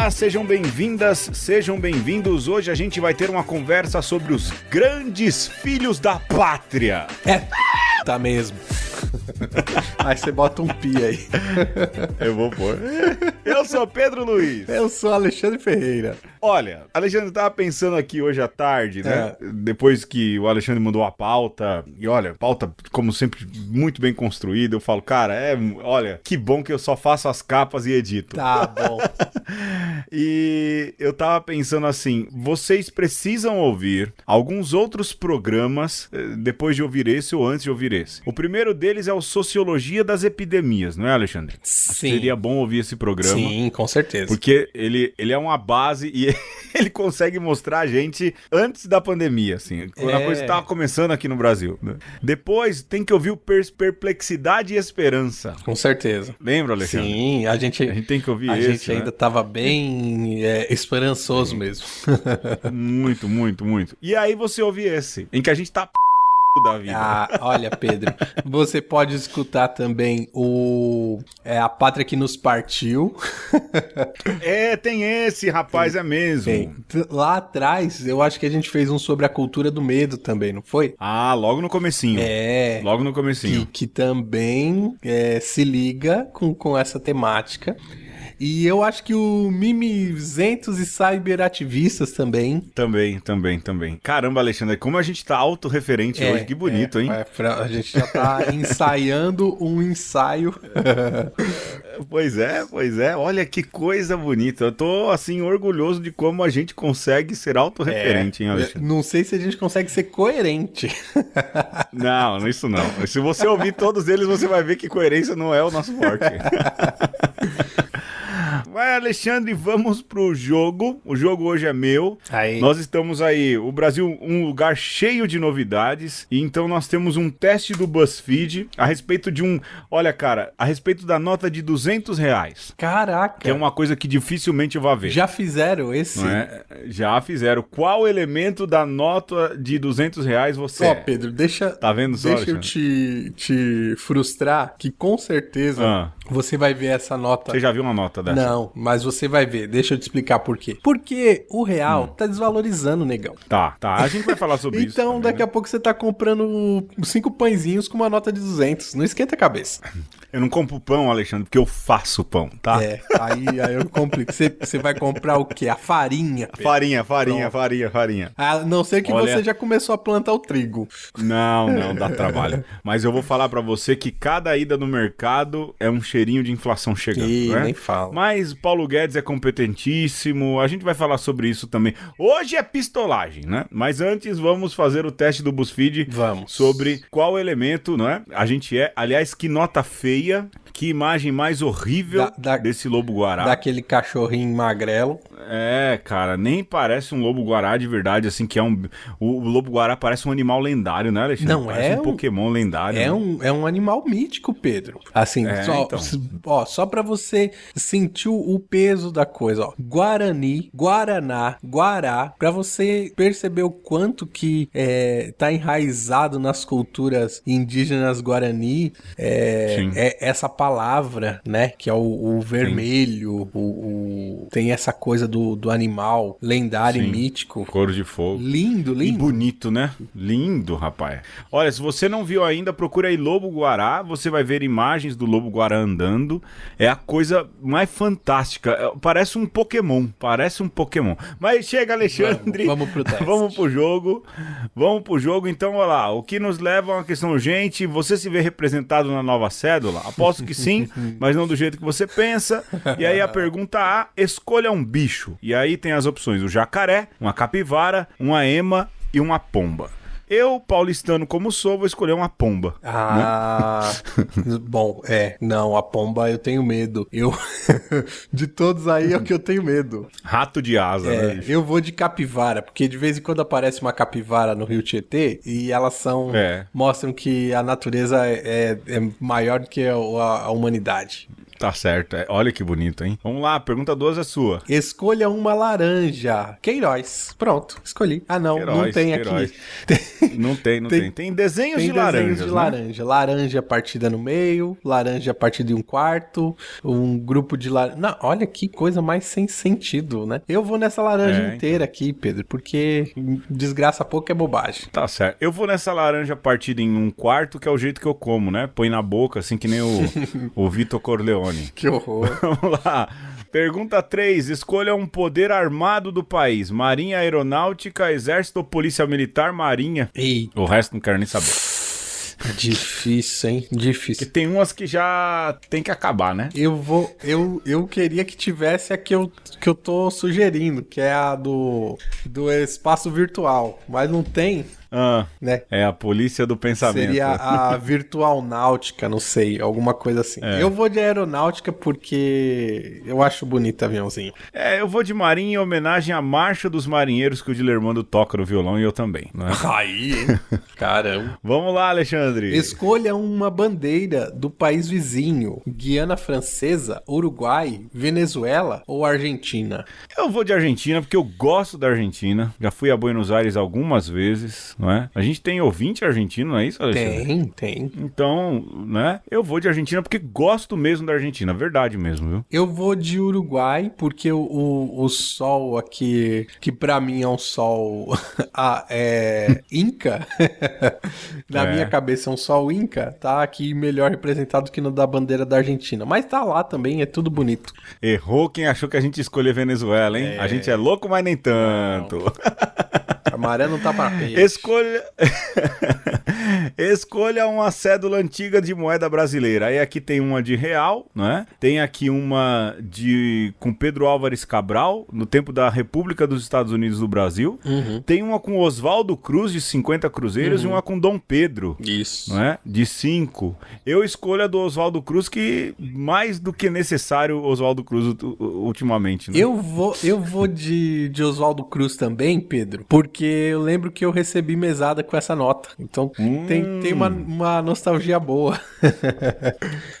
Olá, sejam bem-vindas, sejam bem-vindos. Hoje a gente vai ter uma conversa sobre os grandes filhos da pátria. Tá mesmo. Aí você bota um pi aí. Eu vou pôr. Eu sou Pedro Luiz. Eu sou Alexandre Ferreira. Olha, Alexandre tava pensando aqui hoje à tarde, né? Depois que o Alexandre mandou a pauta. E olha, pauta, como sempre, muito bem construída. Eu falo, cara, olha, que bom que eu só faço as capas e edito. Tá bom. E eu tava pensando assim, vocês precisam ouvir alguns outros programas depois de ouvir esse ou antes de ouvir esse. O primeiro deles é o Sociologia das Epidemias, não é, Alexandre? Sim. Seria bom ouvir esse programa. Sim, com certeza. Porque ele é uma base e ele consegue mostrar a gente antes da pandemia, assim, quando a coisa estava começando aqui no Brasil. Né? Depois tem que ouvir o Perplexidade e Esperança. Com certeza. Lembra, Alexandre? Sim, a gente tem que ouvir esse. A gente né? ainda tava bem esperançoso mesmo. Muito, muito, muito. E aí você ouve esse, em que a gente tá da vida. Ah, olha, Pedro, você pode escutar também A Pátria que Nos Partiu. Tem esse, rapaz, é mesmo. Tem. Lá atrás, eu acho que a gente fez um sobre a cultura do medo também, não foi? Ah, logo no comecinho. Logo no comecinho. Que também se liga com essa temática. E eu acho que o Mimizentos e Cyberativistas também. Também. Caramba, Alexandre, como a gente tá autorreferente hoje, que bonito, hein? A gente já tá ensaiando um ensaio. Pois é, olha que coisa bonita. Eu tô, assim, orgulhoso de como a gente consegue ser autorreferente, hein, Alexandre? Não sei se a gente consegue ser coerente. Não, isso não. Se você ouvir todos eles, você vai ver que coerência não é o nosso forte. Vai, Alexandre, vamos pro jogo. O jogo hoje é meu. Aí. Nós estamos aí, o Brasil, um lugar cheio de novidades. E então nós temos um teste do BuzzFeed a respeito de a respeito da nota de R$200. Caraca. Que é uma coisa que dificilmente eu vou ver. Já fizeram esse? Não é? Já fizeram. Qual elemento da nota de R$200 você é? Pedro, deixa... Tá vendo só, Deixa eu te frustrar que com certeza você vai ver essa nota. Você já viu uma nota dessa? Não, mas você vai ver. Deixa eu te explicar por quê. Porque o real tá desvalorizando, negão. Tá. A gente vai falar sobre isso. Então, daqui a pouco você tá comprando 5 pãezinhos com uma nota de 200. Não esquenta a cabeça. Eu não compro pão, Alexandre, porque eu faço pão, tá? Aí eu complico. Você vai comprar o quê? A farinha. Pedro. Farinha. A não ser que você já começou a plantar o trigo. Não, dá trabalho. Mas eu vou falar pra você que cada ida no mercado é um cheirinho de inflação chegando, né? Nem fala. Mas Paulo Guedes é competentíssimo, a gente vai falar sobre isso também. Hoje é pistolagem, né? Mas antes vamos fazer o teste do BuzzFeed. Vamos. Sobre qual elemento, não é? A gente aliás, que nota feia, que imagem mais horrível desse lobo-guará. Daquele cachorrinho magrelo. Cara, nem parece um lobo-guará de verdade, assim, que o lobo-guará parece um animal lendário, né, Alexandre? Não, parece um Pokémon lendário. É um animal mítico, Pedro. Assim, só pra você sentir o peso da coisa, ó. Guarani, Guaraná, Guará, pra você perceber o quanto que tá enraizado nas culturas indígenas Guarani, essa palavra, né, que é o vermelho, tem essa coisa do animal lendário e mítico. Cor de fogo. Lindo. E bonito, né? Lindo, rapaz. Olha, se você não viu ainda, procura aí lobo-guará, você vai ver imagens do lobo-guará andando. É a coisa mais fantástica. Parece um Pokémon. Mas chega, Alexandre. Vamos pro teste. Vamos pro jogo. Então, olha lá. O que nos leva a uma questão urgente. Você se vê representado na nova cédula? Aposto que sim, mas não do jeito que você pensa. E aí a pergunta A, escolha um bicho. E aí tem as opções: o jacaré, uma capivara, uma ema e uma pomba. Eu, paulistano como sou, vou escolher uma pomba. Bom, não, a pomba eu tenho medo. De todos aí é o que eu tenho medo. Rato de asa, né? Eu vou de capivara, porque de vez em quando aparece uma capivara no Rio Tietê e elas mostram que a natureza é maior do que a humanidade. Tá certo. Olha que bonito, hein? Vamos lá, pergunta 2 é sua. Escolha uma laranja. Queiroz. Pronto, escolhi. Ah, não, Queiroz, não tem Queiroz. aqui. Não tem. Tem desenhos de laranjas, de né? laranja. Laranja partida no meio, laranja partida em um quarto, um grupo de laranja. Não, olha que coisa mais sem sentido, né? Eu vou nessa laranja inteira aqui, Pedro, porque desgraça pouco é bobagem. Tá certo. Eu vou nessa laranja partida em um quarto, que é o jeito que eu como, né? Põe na boca, assim que nem o Vitor Corleone. Que horror. Vamos lá. Pergunta 3. Escolha um poder armado do país. Marinha, Aeronáutica, Exército ou Polícia Militar, Marinha. Eita. O resto não quero nem saber. Difícil, hein? Difícil. Porque tem umas que já tem que acabar, né? Eu queria que tivesse a que eu tô sugerindo, que é a do espaço virtual, mas não tem. Né? É a polícia do pensamento. Seria a virtual náutica, não sei, alguma coisa assim. Eu vou de aeronáutica porque eu acho bonito aviãozinho. Eu vou de marinha em homenagem à Marcha dos Marinheiros que o Dilermando toca no violão e eu também, não é? Aí, hein? Caramba. Vamos lá, Alexandre. Escolha uma bandeira do país vizinho: Guiana Francesa, Uruguai, Venezuela ou Argentina? Eu vou de Argentina porque eu gosto da Argentina. Já fui a Buenos Aires algumas vezes, não é? A gente tem ouvinte argentino, não é isso, Alexandre? Tem. Então, né? Eu vou de Argentina porque gosto mesmo da Argentina. Verdade mesmo, viu? Eu vou de Uruguai porque o sol aqui, que pra mim é um sol Inca, na minha cabeça é um sol Inca, tá aqui melhor representado que no da bandeira da Argentina. Mas tá lá também, é tudo bonito. Errou quem achou que a gente escolheu Venezuela, hein? A gente é louco, mas nem tanto. A maré não tá para peixe. Escolha uma cédula antiga de moeda brasileira. Aí aqui tem uma de real, né? Tem aqui uma com Pedro Álvares Cabral, no tempo da República dos Estados Unidos do Brasil. Uhum. Tem uma com Oswaldo Cruz, de 50 cruzeiros, e uma com Dom Pedro. Isso. Né? De 5. Eu escolho a do Oswaldo Cruz, que mais do que necessário Oswaldo Cruz ultimamente. Né? Eu vou de Oswaldo Cruz também, Pedro, porque eu lembro que eu recebi mesada com essa nota. Então tem uma nostalgia boa.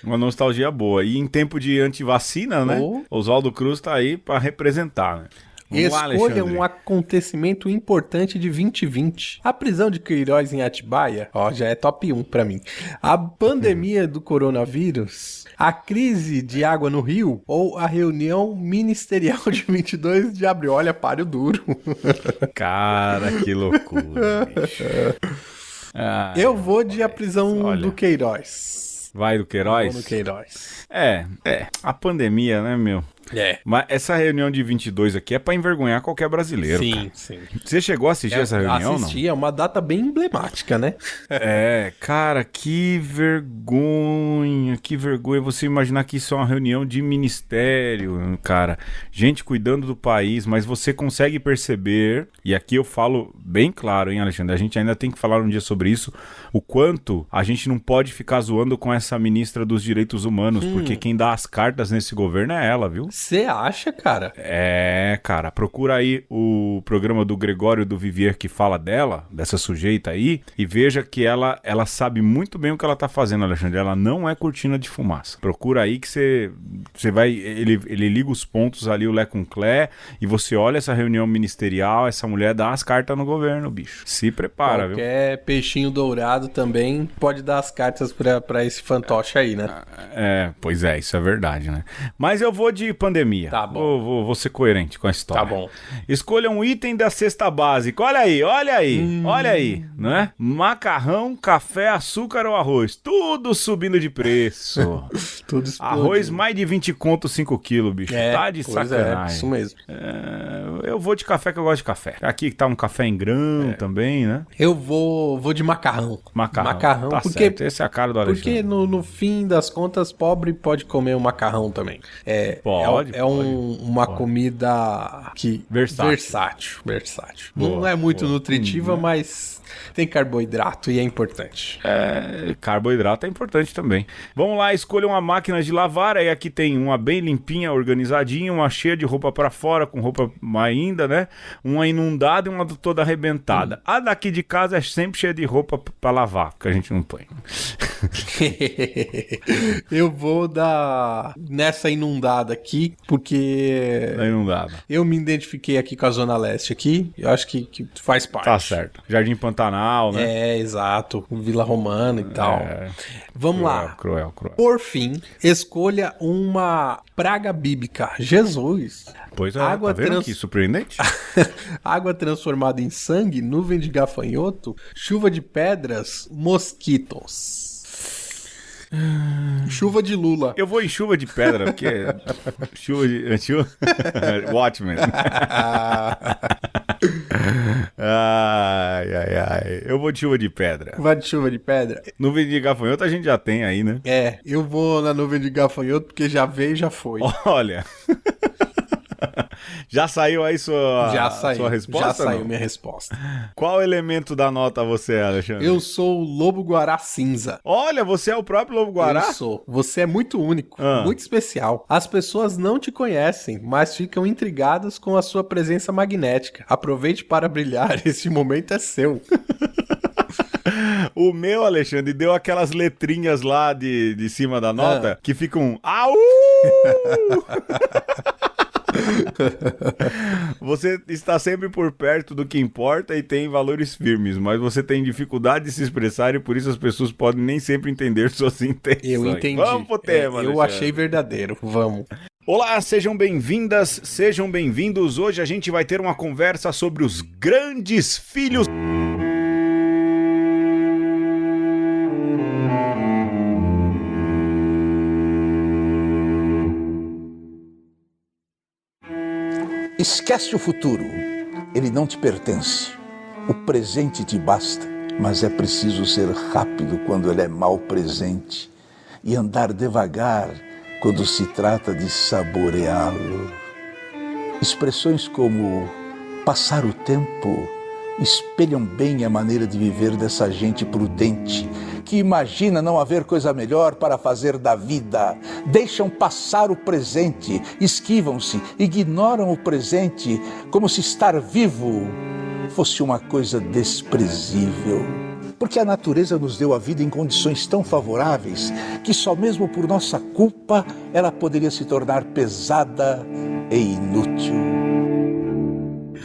Uma nostalgia boa. E em tempo de antivacina, né? Oswaldo Cruz tá aí pra representar, né? Escolha um acontecimento importante de 2020. A prisão de Queiroz em Atibaia, já é top 1 pra mim. A pandemia do coronavírus, a crise de água no Rio ou a reunião ministerial de 22 de abril. Olha, páreo duro. Cara, que loucura, bicho. Eu vou de a prisão do Queiroz. Vai do Queiroz? Eu vou no Queiroz. A pandemia, né, meu? Mas essa reunião de 22 aqui é pra envergonhar qualquer brasileiro. Sim, cara. sim. Você chegou a assistir essa reunião, assisti, não? é uma data bem emblemática, né? Cara, que vergonha você imaginar que isso é uma reunião de ministério, cara. Gente cuidando do país, mas você consegue perceber, e aqui eu falo bem claro, hein, Alexandre? A gente ainda tem que falar um dia sobre isso, o quanto a gente não pode ficar zoando com essa ministra dos Direitos Humanos, porque quem dá as cartas nesse governo é ela, viu? Você acha, cara? Cara, procura aí o programa do Gregório do Vivier que fala dela, dessa sujeita aí, e veja que ela sabe muito bem o que ela tá fazendo, Alexandre. Ela não é cortina de fumaça. Procura aí que você vai... Ele liga os pontos ali, o Lé com Clé, e você olha essa reunião ministerial, essa mulher dá as cartas no governo, bicho. Se prepara, viu? Qualquer peixinho dourado também pode dar as cartas pra esse fantoche aí, né? Pois é, isso é verdade, né? Mas eu vou de pandemia. Tá bom. Vou ser coerente com a história. Tá bom. Escolha um item da cesta básica. Olha aí, né? Macarrão, café, açúcar ou arroz. Tudo subindo de preço. Tudo explodindo. Arroz mais de 20 conto 5 quilos, bicho. Tá de sacanagem. Isso mesmo. Eu vou de café, que eu gosto de café. Aqui tá um café em grão também, né? Eu vou de macarrão. Macarrão, tá porque, certo. Esse é a cara do Alexandre. Porque no fim das contas, pobre pode comer um macarrão também. Uma comida que... Versátil. Não é muito nutritiva, mas tem carboidrato e é importante. Carboidrato é importante também. Vamos lá, escolha uma máquina de lavar. Aí aqui tem uma bem limpinha, organizadinha, uma cheia de roupa pra fora, com roupa ainda, né? Uma inundada e uma toda arrebentada. A daqui de casa é sempre cheia de roupa pra lavar, que a gente não põe. Eu vou nessa inundada aqui, porque Da inundada. eu me identifiquei aqui com a Zona Leste aqui, eu acho que faz parte. Tá certo. Jardim Pantanal, né? Exato. Vila Romana e tal. Vamos lá. Cruel. Por fim, escolha uma praga bíblica. Jesus. Pois é, Água tá vendo que surpreendente? Água transformada em sangue, nuvem de gafanhoto, chuva de pedras, mosquitos. Chuva de Lula. Eu vou em chuva de pedra, porque chuva de... Watchmen. Ai. Eu vou de chuva de pedra. Vai de chuva de pedra? Nuvem de gafanhoto a gente já tem aí, né? Eu vou na nuvem de gafanhoto porque já veio e já foi. Olha... Já saiu aí sua resposta? Já saiu minha resposta. Qual elemento da nota você é, Alexandre? Eu sou o lobo-guará cinza. Olha, você é o próprio lobo-guará? Eu sou. Você é muito único, muito especial. As pessoas não te conhecem, mas ficam intrigadas com a sua presença magnética. Aproveite para brilhar, esse momento é seu. O meu, Alexandre, deu aquelas letrinhas lá de cima da nota que ficam... Au! Você está sempre por perto do que importa e tem valores firmes, mas você tem dificuldade de se expressar e por isso as pessoas podem nem sempre entender suas intenções. Eu entendi. Vamos pro tema, eu achei verdadeiro. Vamos. Olá, sejam bem-vindas, sejam bem-vindos. Hoje a gente vai ter uma conversa sobre os grandes filhos... Esquece o futuro, ele não te pertence. O presente te basta, mas é preciso ser rápido quando ele é mau presente e andar devagar quando se trata de saboreá-lo. Expressões como passar o tempo espelham bem a maneira de viver dessa gente prudente, que imagina não haver coisa melhor para fazer da vida. Deixam passar o presente, esquivam-se, ignoram o presente, como se estar vivo fosse uma coisa desprezível. Porque a natureza nos deu a vida em condições tão favoráveis que só mesmo por nossa culpa ela poderia se tornar pesada e inútil.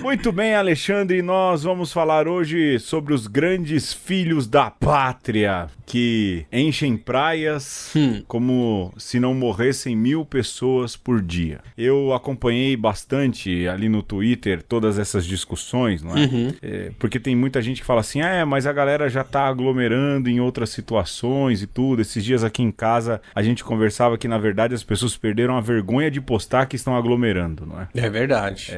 Muito bem, Alexandre, nós vamos falar hoje sobre os grandes filhos da pátria que enchem praias como se não morressem 1000 pessoas por dia. Eu acompanhei bastante ali no Twitter todas essas discussões, não é? Porque tem muita gente que fala assim, mas a galera já tá aglomerando em outras situações e tudo. Esses dias aqui em casa a gente conversava que na verdade as pessoas perderam a vergonha de postar que estão aglomerando, não é? É verdade.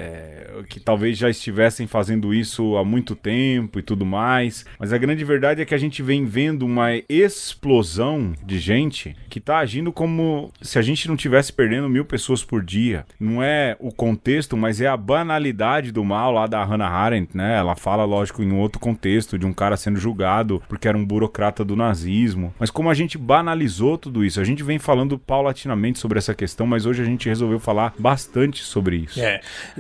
Que talvez já estivessem fazendo isso há muito tempo e tudo mais, mas a grande verdade é que a gente vem vendo uma explosão de gente que tá agindo como se a gente não tivesse perdendo 1000 pessoas por dia. Não é o contexto, mas é a banalidade do mal lá da Hannah Arendt, né? Ela fala, lógico, em outro contexto de um cara sendo julgado porque era um burocrata do nazismo, mas como a gente banalizou tudo isso, a gente vem falando paulatinamente sobre essa questão, mas hoje a gente resolveu falar bastante sobre isso.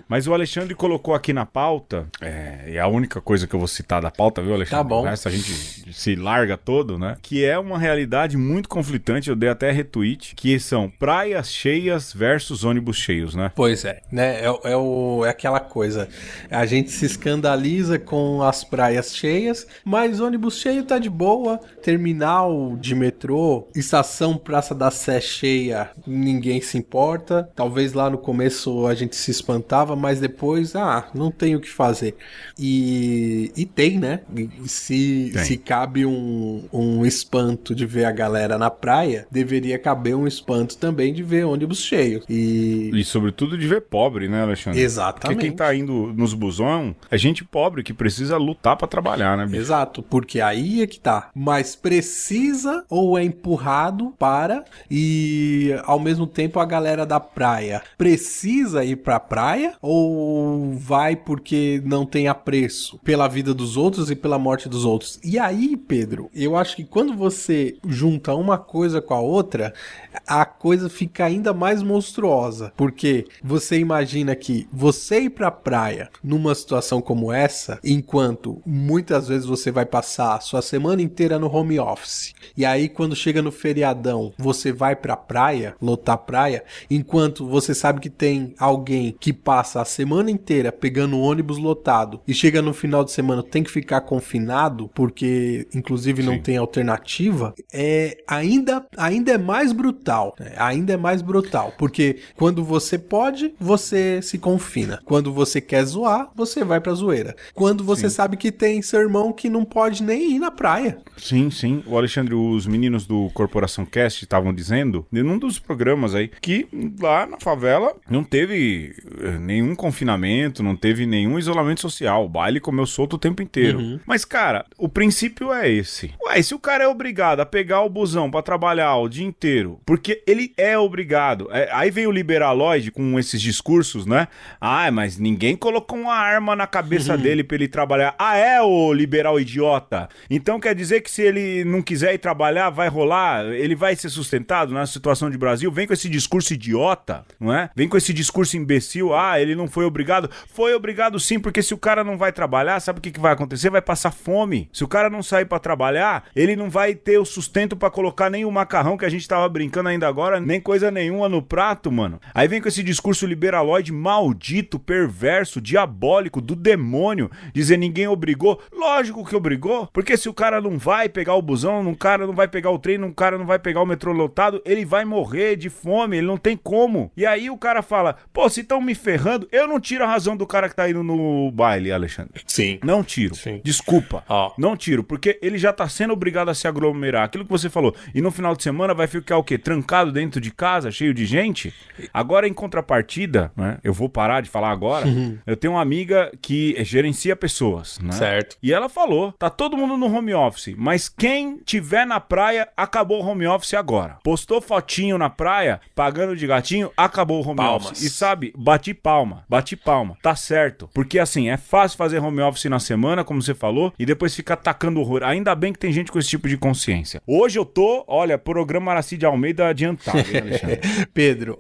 Mas o Alexandre colocou aqui na pauta, é a única coisa que eu vou citar da pauta, viu, Alexandre? Tá bom. O resto a gente se larga todo, né? Que é uma realidade muito conflitante, eu dei até retweet, que são praias cheias versus ônibus cheios, né? Pois é, né? É aquela coisa, a gente se escandaliza com as praias cheias, mas ônibus cheio tá de boa, terminal de metrô, estação Praça da Sé cheia, ninguém se importa, talvez lá no começo a gente se espantava, mas depois, não tem o que fazer. E tem, né? Se cabe um espanto de ver a galera na praia, deveria caber um espanto também de ver ônibus cheios. E sobretudo de ver pobre, né, Alexandre? Exatamente. Porque quem tá indo nos busão é gente pobre que precisa lutar pra trabalhar, né, bicho? Exato, porque aí é que tá. Mas precisa ou é empurrado para, e ao mesmo tempo a galera da praia precisa ir pra praia ou vai vai porque não tem apreço pela vida dos outros e pela morte dos outros. E aí, Pedro, eu acho que quando você junta uma coisa com a outra, a coisa fica ainda mais monstruosa, porque você imagina que você ir pra praia numa situação como essa, enquanto muitas vezes você vai passar a sua semana inteira no home office, e aí quando chega no feriadão, você vai pra praia, lotar a praia, enquanto você sabe que tem alguém que passa a semana inteira pegando ônibus lotado e chega no final de semana tem que ficar confinado, porque inclusive não tem alternativa, ainda é mais brutal, né? Ainda é mais brutal, porque quando você pode, você se confina. Quando você quer zoar, você vai pra zoeira. Quando você sabe que tem seu irmão que não pode nem ir na praia. Sim. O Alexandre, os meninos do Corporação Cast estavam dizendo, num dos programas aí, que lá na favela não teve nenhum confinamento, não teve nenhum isolamento social. O baile comeu solto o tempo inteiro. Mas, cara, o princípio é esse. Ué, se o cara é obrigado a pegar o busão pra trabalhar o dia inteiro, porque ele é obrigado. Aí vem o liberaloide com esses discursos, né? Ah, mas ninguém colocou uma arma na cabeça dele pra ele trabalhar. Ah, é, o liberal idiota? Então quer dizer que se ele não quiser ir trabalhar, vai rolar? Ele vai ser sustentado na situação de Brasil? Vem com esse discurso idiota, não é? Vem com esse discurso imbecil. Ah, ele não foi obrigado. Foi obrigado sim, porque se o cara não vai trabalhar, sabe o que vai acontecer? Vai passar fome. Se o cara não sair pra trabalhar, ele não vai ter o sustento pra colocar nem o macarrão que a gente tava brincando ainda agora, nem coisa nenhuma no prato, mano. Aí vem com esse discurso liberaloide maldito, perverso, diabólico, do demônio, dizer ninguém obrigou. Lógico que obrigou, porque se o cara não vai pegar o busão, o cara não vai pegar o trem, o cara não vai pegar o metrô lotado, ele vai morrer de fome, ele não tem como. E aí o cara fala, pô, se estão me ferrando, eu não tiro a razão do cara que tá indo no baile, Alexandre. Sim. Não tiro. Sim. Desculpa. Não tiro, porque ele já tá sendo obrigado a se aglomerar. Aquilo que você falou. E no final de semana vai ficar o quê? Trancado dentro de casa, cheio de gente? Agora, em contrapartida, né? Eu vou parar de falar agora. Eu tenho uma amiga que gerencia pessoas, né? Certo. E ela falou, tá todo mundo no home office, mas quem tiver na praia, acabou o home office agora. Postou fotinho na praia, pagando de gatinho, acabou o home office. E sabe, bati palma. Tá certo. Porque assim, é fácil fazer home office na semana, como você falou, e depois ficar atacando horror. Ainda bem que tem gente com esse tipo de consciência. Hoje eu tô, olha, programa Aracide Almeida adiantado, hein, Alexandre? Pedro,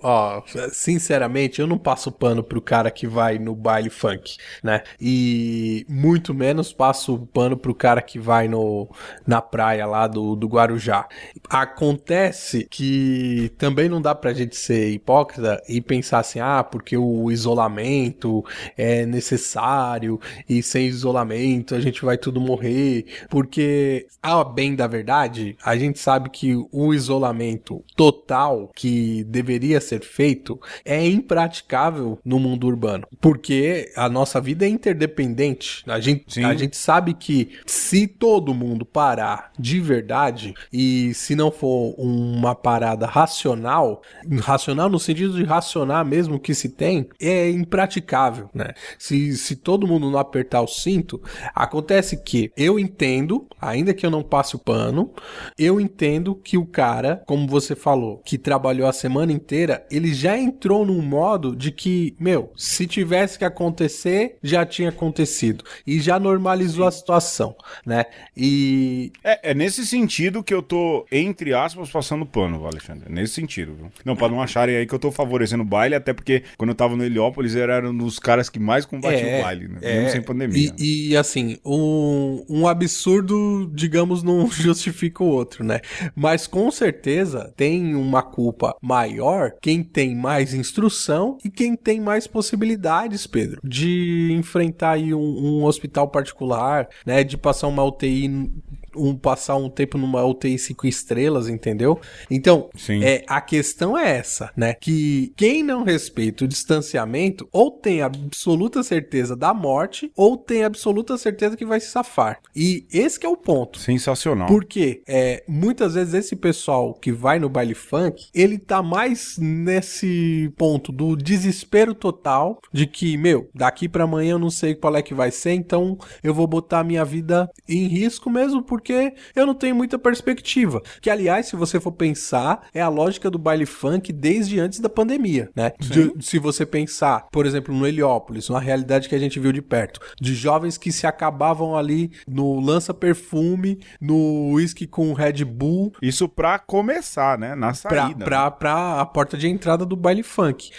sinceramente, eu não passo pano pro cara que vai no baile funk, né? E muito menos passo pano pro cara que vai na praia lá do Guarujá. Acontece que também não dá pra gente ser hipócrita e pensar assim, porque o isolamento é necessário e sem isolamento a gente vai tudo morrer, porque, bem da verdade, a gente sabe que o isolamento total que deveria ser feito é impraticável no mundo urbano, porque a nossa vida é interdependente. A gente sabe que se todo mundo parar de verdade, e se não for uma parada racional no sentido de racionar mesmo que se tem, é impraticável, né? Se todo mundo não apertar o cinto, acontece que eu entendo, ainda que eu não passe o pano, eu entendo que o cara, como você falou, que trabalhou a semana inteira, ele já entrou num modo de que, se tivesse que acontecer, já tinha acontecido. E já normalizou a situação, né? E... É nesse sentido que eu tô, entre aspas, passando pano, Alexandre. Nesse sentido, viu? Não, pra não acharem aí que eu tô favorecendo o baile, até porque quando eu tava no Heliópolis, era um dos caras que mais combatiam o baile, né? Mesmo sem pandemia. E assim, um absurdo, digamos, não justifica o outro, né? Mas com certeza tem uma culpa maior quem tem mais instrução e quem tem mais possibilidades, Pedro, de enfrentar aí um hospital particular, né? De passar uma UTI, passar um tempo numa UTI 5 estrelas, entendeu? Então, a questão é essa, né? Que quem não respeita o distanciamento ou tem absoluta certeza da morte ou tem absoluta certeza que vai se safar. E esse que é o ponto. Sensacional. Porque muitas vezes esse pessoal que vai no baile funk, ele tá mais nesse ponto do desespero total de que, daqui pra amanhã eu não sei qual é que vai ser, então eu vou botar a minha vida em risco mesmo porque porque eu não tenho muita perspectiva. Que, aliás, se você for pensar, é a lógica do baile funk desde antes da pandemia, né? Se você pensar, por exemplo, no Heliópolis, uma realidade que a gente viu de perto, de jovens que se acabavam ali no lança-perfume, no uísque com Red Bull. Isso pra começar, né? Na saída. Pra a porta de entrada do baile funk.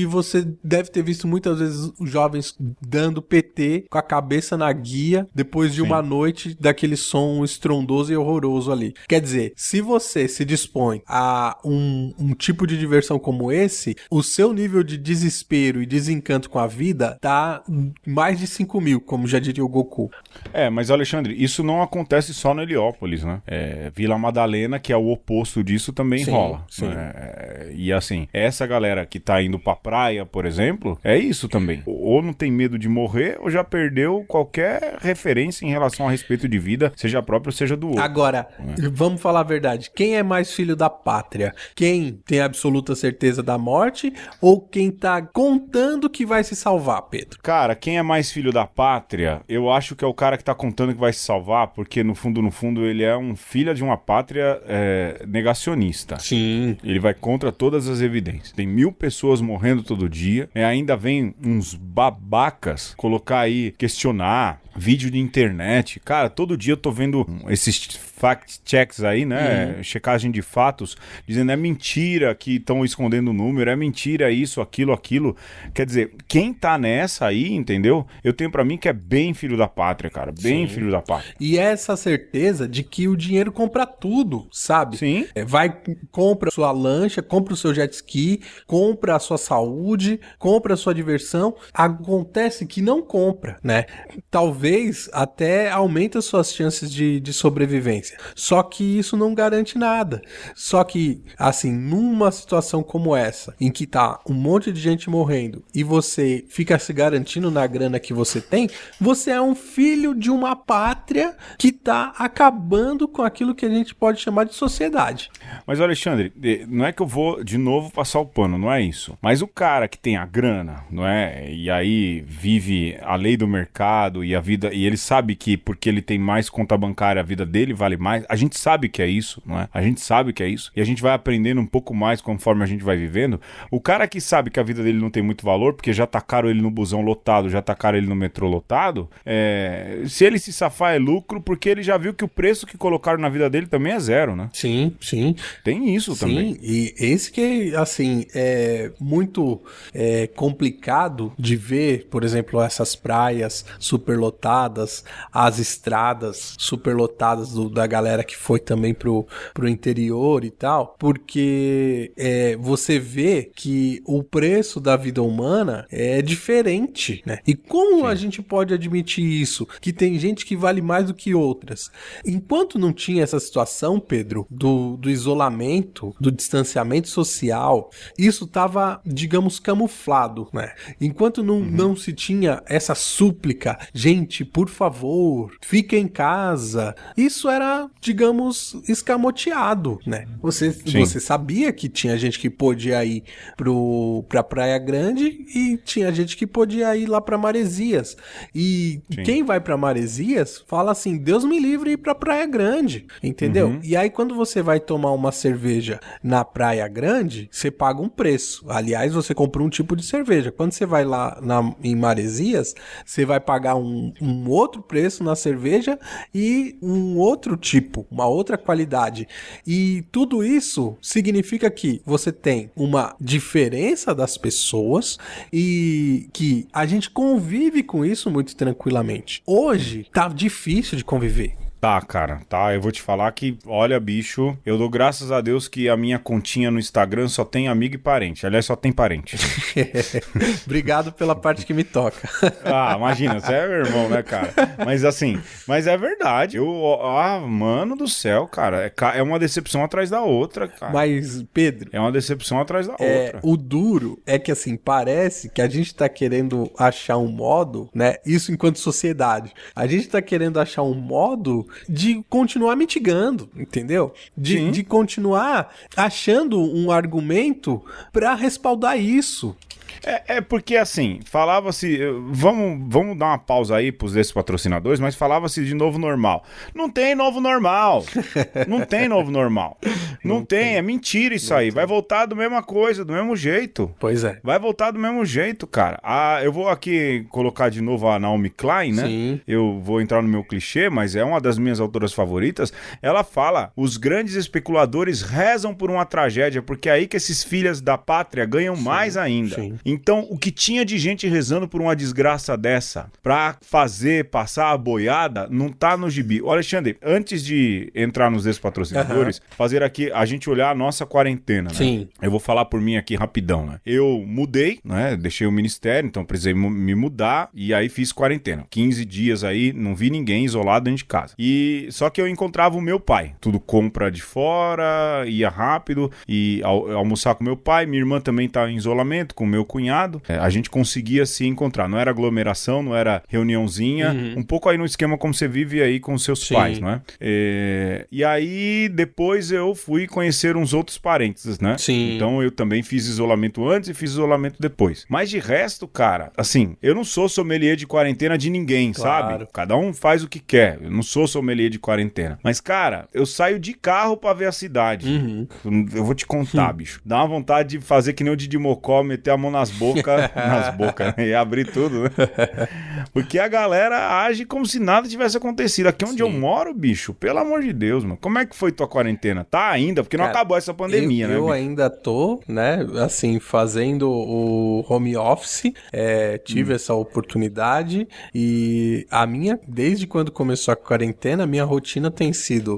Você deve ter visto muitas vezes os jovens dando PT com a cabeça na guia depois de uma noite daquele som estrondoso e horroroso ali. Quer dizer, se você se dispõe a um tipo de diversão como esse, o seu nível de desespero e desencanto com a vida tá mais de 5.000, como já diria o Goku. Mas Alexandre, isso não acontece só no Heliópolis, né? Vila Madalena, que é o oposto disso, também rola. Sim. E assim, essa galera que tá indo pra praia, por exemplo, é isso também. Ou não tem medo de morrer, ou já perdeu qualquer referência em relação a respeito de vida, seja próprio, seja do outro. Agora, vamos falar a verdade. Quem é mais filho da pátria? Quem tem absoluta certeza da morte ou quem tá contando que vai se salvar, Pedro? Cara, quem é mais filho da pátria, eu acho que é o cara que tá contando que vai se salvar, porque no fundo, ele é um filho de uma pátria negacionista. Sim. Ele vai contra todas as evidências. Tem 1.000 pessoas morrendo todo dia, ainda vem uns babacas colocar aí, questionar vídeo de internet. Cara, todo dia eu tô vendo esses fact checks aí, né? Checagem de fatos, dizendo é mentira que estão escondendo o número, é mentira isso, aquilo. Quer dizer, quem tá nessa aí, entendeu? Eu tenho pra mim que é bem filho da pátria, cara. Bem filho da pátria. E essa certeza de que o dinheiro compra tudo, sabe? Sim. Compra sua lancha, compra o seu jet ski, compra a sua saúde, compra a sua diversão. Acontece que não compra, né? Talvez até aumenta suas chances de sobrevivência. Só que isso não garante nada. Só que, assim, numa situação como essa, em que tá um monte de gente morrendo e você fica se garantindo na grana que você tem, você é um filho de uma pátria que tá acabando com aquilo que a gente pode chamar de sociedade. Mas, Alexandre, não é que eu vou de novo passar o pano, não é isso. Mas o cara que tem a grana, não é? E aí vive a lei do mercado e a vida, e ele sabe que porque ele tem mais conta bancária, a vida dele vale mais. A gente sabe que é isso, não é? A gente sabe que é isso. E a gente vai aprendendo um pouco mais conforme a gente vai vivendo. O cara que sabe que a vida dele não tem muito valor, porque já tacaram ele no busão lotado, já tacaram ele no metrô lotado, se ele se safar é lucro, porque ele já viu que o preço que colocaram na vida dele também é zero, né? Sim. Tem isso também. Sim, e esse que, assim, é muito complicado de ver, por exemplo, essas praias superlotadas, as estradas superlotadas da galera que foi também pro interior e tal, porque você vê que o preço da vida humana é diferente, né? E como a gente pode admitir isso? Que tem gente que vale mais do que outras. Enquanto não tinha essa situação, Pedro, do isolamento, do distanciamento social, isso estava, digamos, camuflado, né? Enquanto não se tinha essa súplica, gente, por favor, fique em casa, isso era, digamos, escamoteado, né? Você sabia que tinha gente que podia ir pra Praia Grande e tinha gente que podia ir lá pra Maresias. E quem vai pra Maresias fala assim, Deus me livre ir pra Praia Grande, entendeu? E aí quando você vai tomar uma cerveja na Praia Grande, você paga um preço. Aliás, você compra um tipo de cerveja. Quando você vai lá em Maresias, você vai pagar um outro preço na cerveja e um outro tipo, uma outra qualidade. E tudo isso significa que você tem uma diferença das pessoas e que a gente convive com isso muito tranquilamente. Hoje, tá difícil de conviver. Tá, cara, tá. Eu vou te falar que, olha, bicho, eu dou graças a Deus que a minha continha no Instagram só tem amigo e parente. Aliás, só tem parente. Obrigado pela parte que me toca. Imagina, você é meu irmão, né, cara? Mas assim, mas é verdade. Mano do céu, cara, é uma decepção atrás da outra, cara. Mas, Pedro... É uma decepção atrás da outra. O duro é que, assim, parece que a gente tá querendo achar um modo, né? Isso enquanto sociedade. A gente tá querendo achar um modo de continuar mitigando, entendeu? De continuar achando um argumento para respaldar isso. É porque assim, falava-se, vamos dar uma pausa aí pros desses patrocinadores, mas falava-se de novo normal. Não tem novo normal. Não tem novo normal. Não tem, é mentira isso aí. Vai voltar do mesma coisa, do mesmo jeito. Pois é. Vai voltar do mesmo jeito, cara. Eu vou aqui colocar de novo a Naomi Klein, né? Sim. Eu vou entrar no meu clichê, mas é uma das minhas autoras favoritas. Ela fala, os grandes especuladores rezam por uma tragédia, porque é aí que esses filhos da pátria ganham mais ainda. Sim. Então, o que tinha de gente rezando por uma desgraça dessa, pra passar a boiada, não tá no gibi. Ô, Alexandre, antes de entrar nos despatrocinadores, fazer aqui, a gente olhar a nossa quarentena, né? Sim. Eu vou falar por mim aqui rapidão, né? Eu mudei, né? Deixei o ministério, então precisei me mudar e aí fiz quarentena. 15 dias aí, não vi ninguém, isolado dentro de casa. Só que eu encontrava o meu pai. Tudo compra de fora, ia rápido e almoçar com meu pai. Minha irmã também tá em isolamento com o meu cunhado. A gente conseguia se encontrar. Não era aglomeração, não era reuniãozinha. Um pouco aí no esquema como você vive aí com seus pais, não é? E aí depois eu fui conhecer uns outros parentes, né? Sim. Então eu também fiz isolamento antes e fiz isolamento depois. Mas de resto, cara, assim, eu não sou sommelier de quarentena de ninguém, sabe? Cada um faz o que quer. Eu não sou sommelier de quarentena. Mas, cara, eu saio de carro pra ver a cidade. Eu vou te contar, bicho. Dá uma vontade de fazer que nem o Didi Mocó, meter a mão nas bocas, né? E abrir tudo, né? Porque a galera age como se nada tivesse acontecido. Aqui onde eu moro, bicho, pelo amor de Deus, mano. Como é que foi tua quarentena? Tá ainda? Porque não acabou essa pandemia, né? Eu ainda tô, né, assim, fazendo o home office, tive essa oportunidade e a minha, desde quando começou a quarentena, a minha rotina tem sido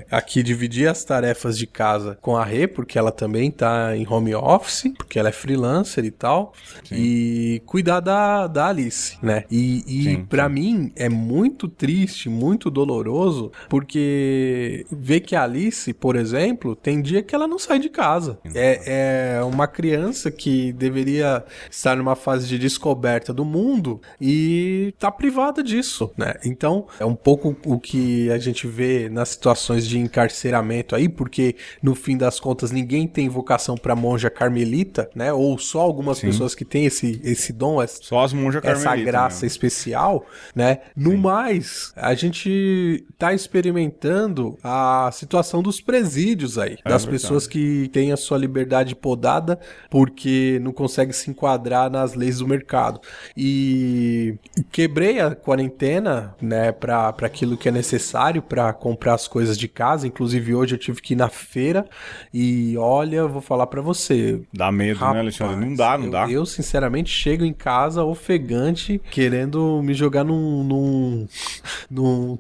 aqui dividir as tarefas de casa com a Rê, porque ela também tá em home office, porque ela é freelancer e tal, e cuidar da Alice, né? E pra mim é muito triste, muito doloroso, porque ver que a Alice, por exemplo, tem dia que ela não sai de casa. É uma criança que deveria estar numa fase de descoberta do mundo e tá privada disso, né? Então, é um pouco o que a gente vê nas situações de encarceramento aí, porque no fim das contas ninguém tem vocação pra monja carmelita, né? Ou só algumas pessoas que têm esse dom, só as monjas carmelitas, essa graça especial, né? No mais, a gente tá experimentando a situação dos presídios aí, das pessoas que têm a sua liberdade podada porque não conseguem se enquadrar nas leis do mercado. E quebrei a quarentena, né, pra aquilo que é necessário pra comprar as coisas de casa. Inclusive hoje eu tive que ir na feira e olha, eu vou falar pra você. Dá medo, rapaz, né, Alexandre? Não dá. Eu sinceramente chego em casa ofegante, querendo me jogar num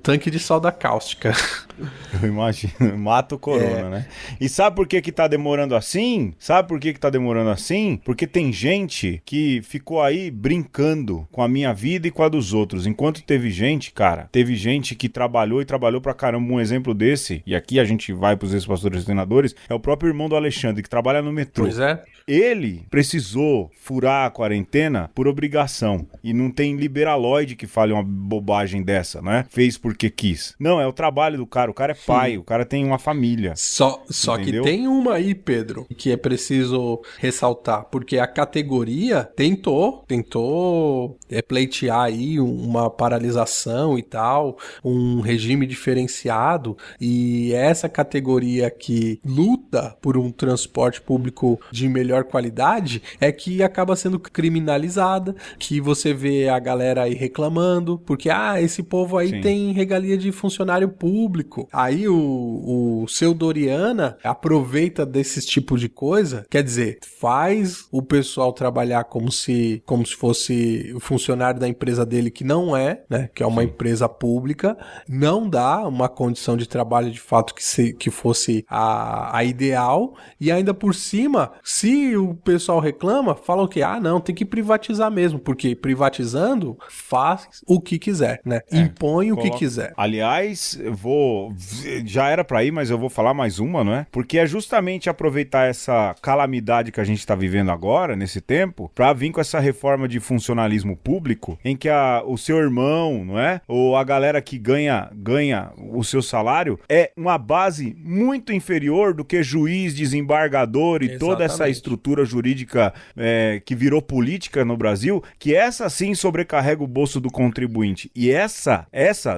tanque de soda cáustica. Eu imagino, mata o corona, né? E sabe por que tá demorando assim? Porque tem gente que ficou aí brincando com a minha vida e com a dos outros. Enquanto teve gente que trabalhou pra caramba. Um exemplo desse, e aqui a gente vai pros ex-patrocinadores, é o próprio irmão do Alexandre, que trabalha no metrô. Pois é. Ele precisou furar a quarentena por obrigação. E não tem liberaloide que fale uma bobagem dessa, né? Fez porque quis. Não, é o trabalho do cara. O cara é pai, o cara tem uma família. Só que tem uma aí, Pedro, que é preciso ressaltar, porque a categoria tentou pleitear aí uma paralisação e tal, um regime diferenciado, e essa categoria que luta por um transporte público de melhor qualidade é que acaba sendo criminalizada, que você vê a galera aí reclamando, porque esse povo aí tem regalia de funcionário público. Aí o seu Doriana aproveita desses tipos de coisa, quer dizer, faz o pessoal trabalhar como se fosse o funcionário da empresa dele, que não é, né, que é uma empresa pública, não dá uma condição de trabalho de fato que fosse a ideal, e ainda por cima, se o pessoal reclama, falam que, não, tem que privatizar mesmo, porque privatizando, faz o que quiser, né? Impõe o que quiser. Aliás, já era pra ir, mas eu vou falar mais uma, não é? Porque é justamente aproveitar essa calamidade que a gente tá vivendo agora, nesse tempo, pra vir com essa reforma de funcionalismo público, em que o seu irmão, não é? Ou a galera que ganha o seu salário, é uma base muito inferior do que juiz, desembargador e toda essa estrutura jurídica que virou política no Brasil, que essa sim sobrecarrega o bolso do contribuinte. E essa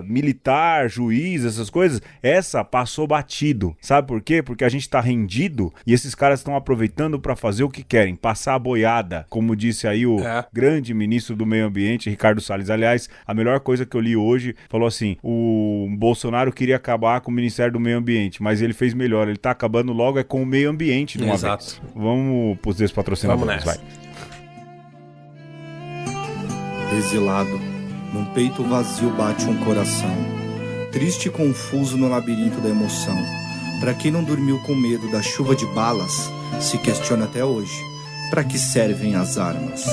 militar, juiz, essas coisas, essa passou batido. Sabe por quê? Porque a gente tá rendido e esses caras estão aproveitando para fazer o que querem, passar a boiada, como disse aí o grande ministro do Meio Ambiente, Ricardo Salles. Aliás, a melhor coisa que eu li hoje, falou assim, o Bolsonaro queria acabar com o Ministério do Meio Ambiente, mas ele fez melhor, ele tá acabando logo com o meio ambiente de uma vez. Vamos pros despatrocinadores, vai. Exilado, num peito vazio bate um coração, triste e confuso no labirinto da emoção. Pra quem não dormiu com medo da chuva de balas, se questiona até hoje, pra que servem as armas?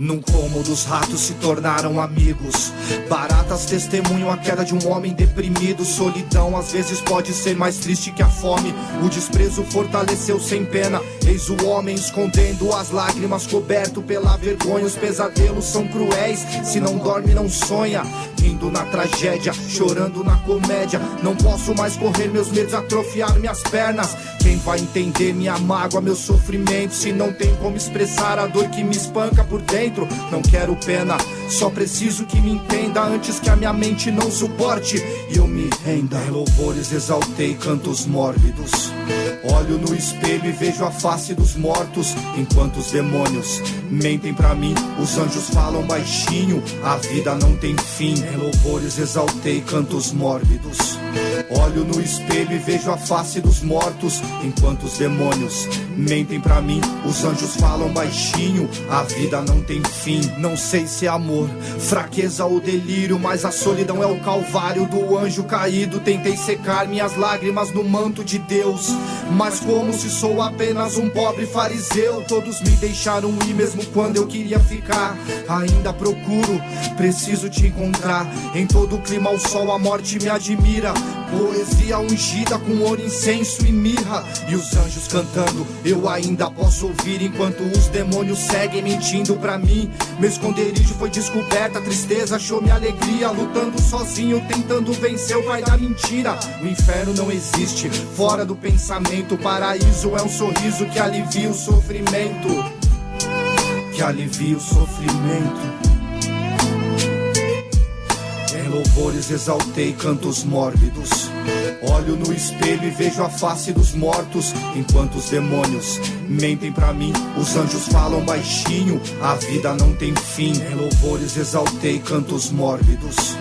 Num cômodo os ratos se tornaram amigos, baratas testemunham a queda de um homem deprimido. Solidão às vezes pode ser mais triste que a fome, o desprezo fortaleceu sem pena. Eis o homem escondendo as lágrimas, coberto pela vergonha. Os pesadelos são cruéis, se não dorme não sonha. Rindo na tragédia, chorando na comédia. Não posso mais correr, meus medos atrofiar minhas pernas. Quem vai entender minha mágoa, meu sofrimento, se não tem como expressar a dor que me espanca por dentro? Não quero pena, só preciso que me entenda antes que a minha mente não suporte e eu me renda. Em louvores exaltei cantos mórbidos, olho no espelho e vejo a face dos mortos, enquanto os demônios mentem pra mim. Os anjos falam baixinho, a vida não tem fim. Em louvores exaltei cantos mórbidos, olho no espelho e vejo a face dos mortos, enquanto os demônios mentem pra mim. Os anjos falam baixinho, a vida não tem fim. Não sei se é amor, fraqueza ou delírio, mas a solidão é o calvário do anjo caído. Tentei secar minhas lágrimas no manto de Deus, mas como se sou apenas um pobre fariseu. Todos me deixaram ir mesmo quando eu queria ficar. Ainda procuro, preciso te encontrar. Em todo clima o sol, a morte me admira. Poesia ungida com ouro, incenso e mirra. E os anjos cantando, eu ainda posso ouvir, enquanto os demônios seguem mentindo pra mim. Meu esconderijo foi descoberto, a tristeza achou minha alegria. Lutando sozinho, tentando vencer o pai da mentira. O inferno não existe, fora do pensamento. O paraíso é um sorriso que alivia o sofrimento, que alivia o sofrimento. Em louvores exaltei cantos mórbidos, olho no espelho e vejo a face dos mortos, enquanto os demônios mentem pra mim. Os anjos falam baixinho, a vida não tem fim. Em louvores exaltei cantos mórbidos,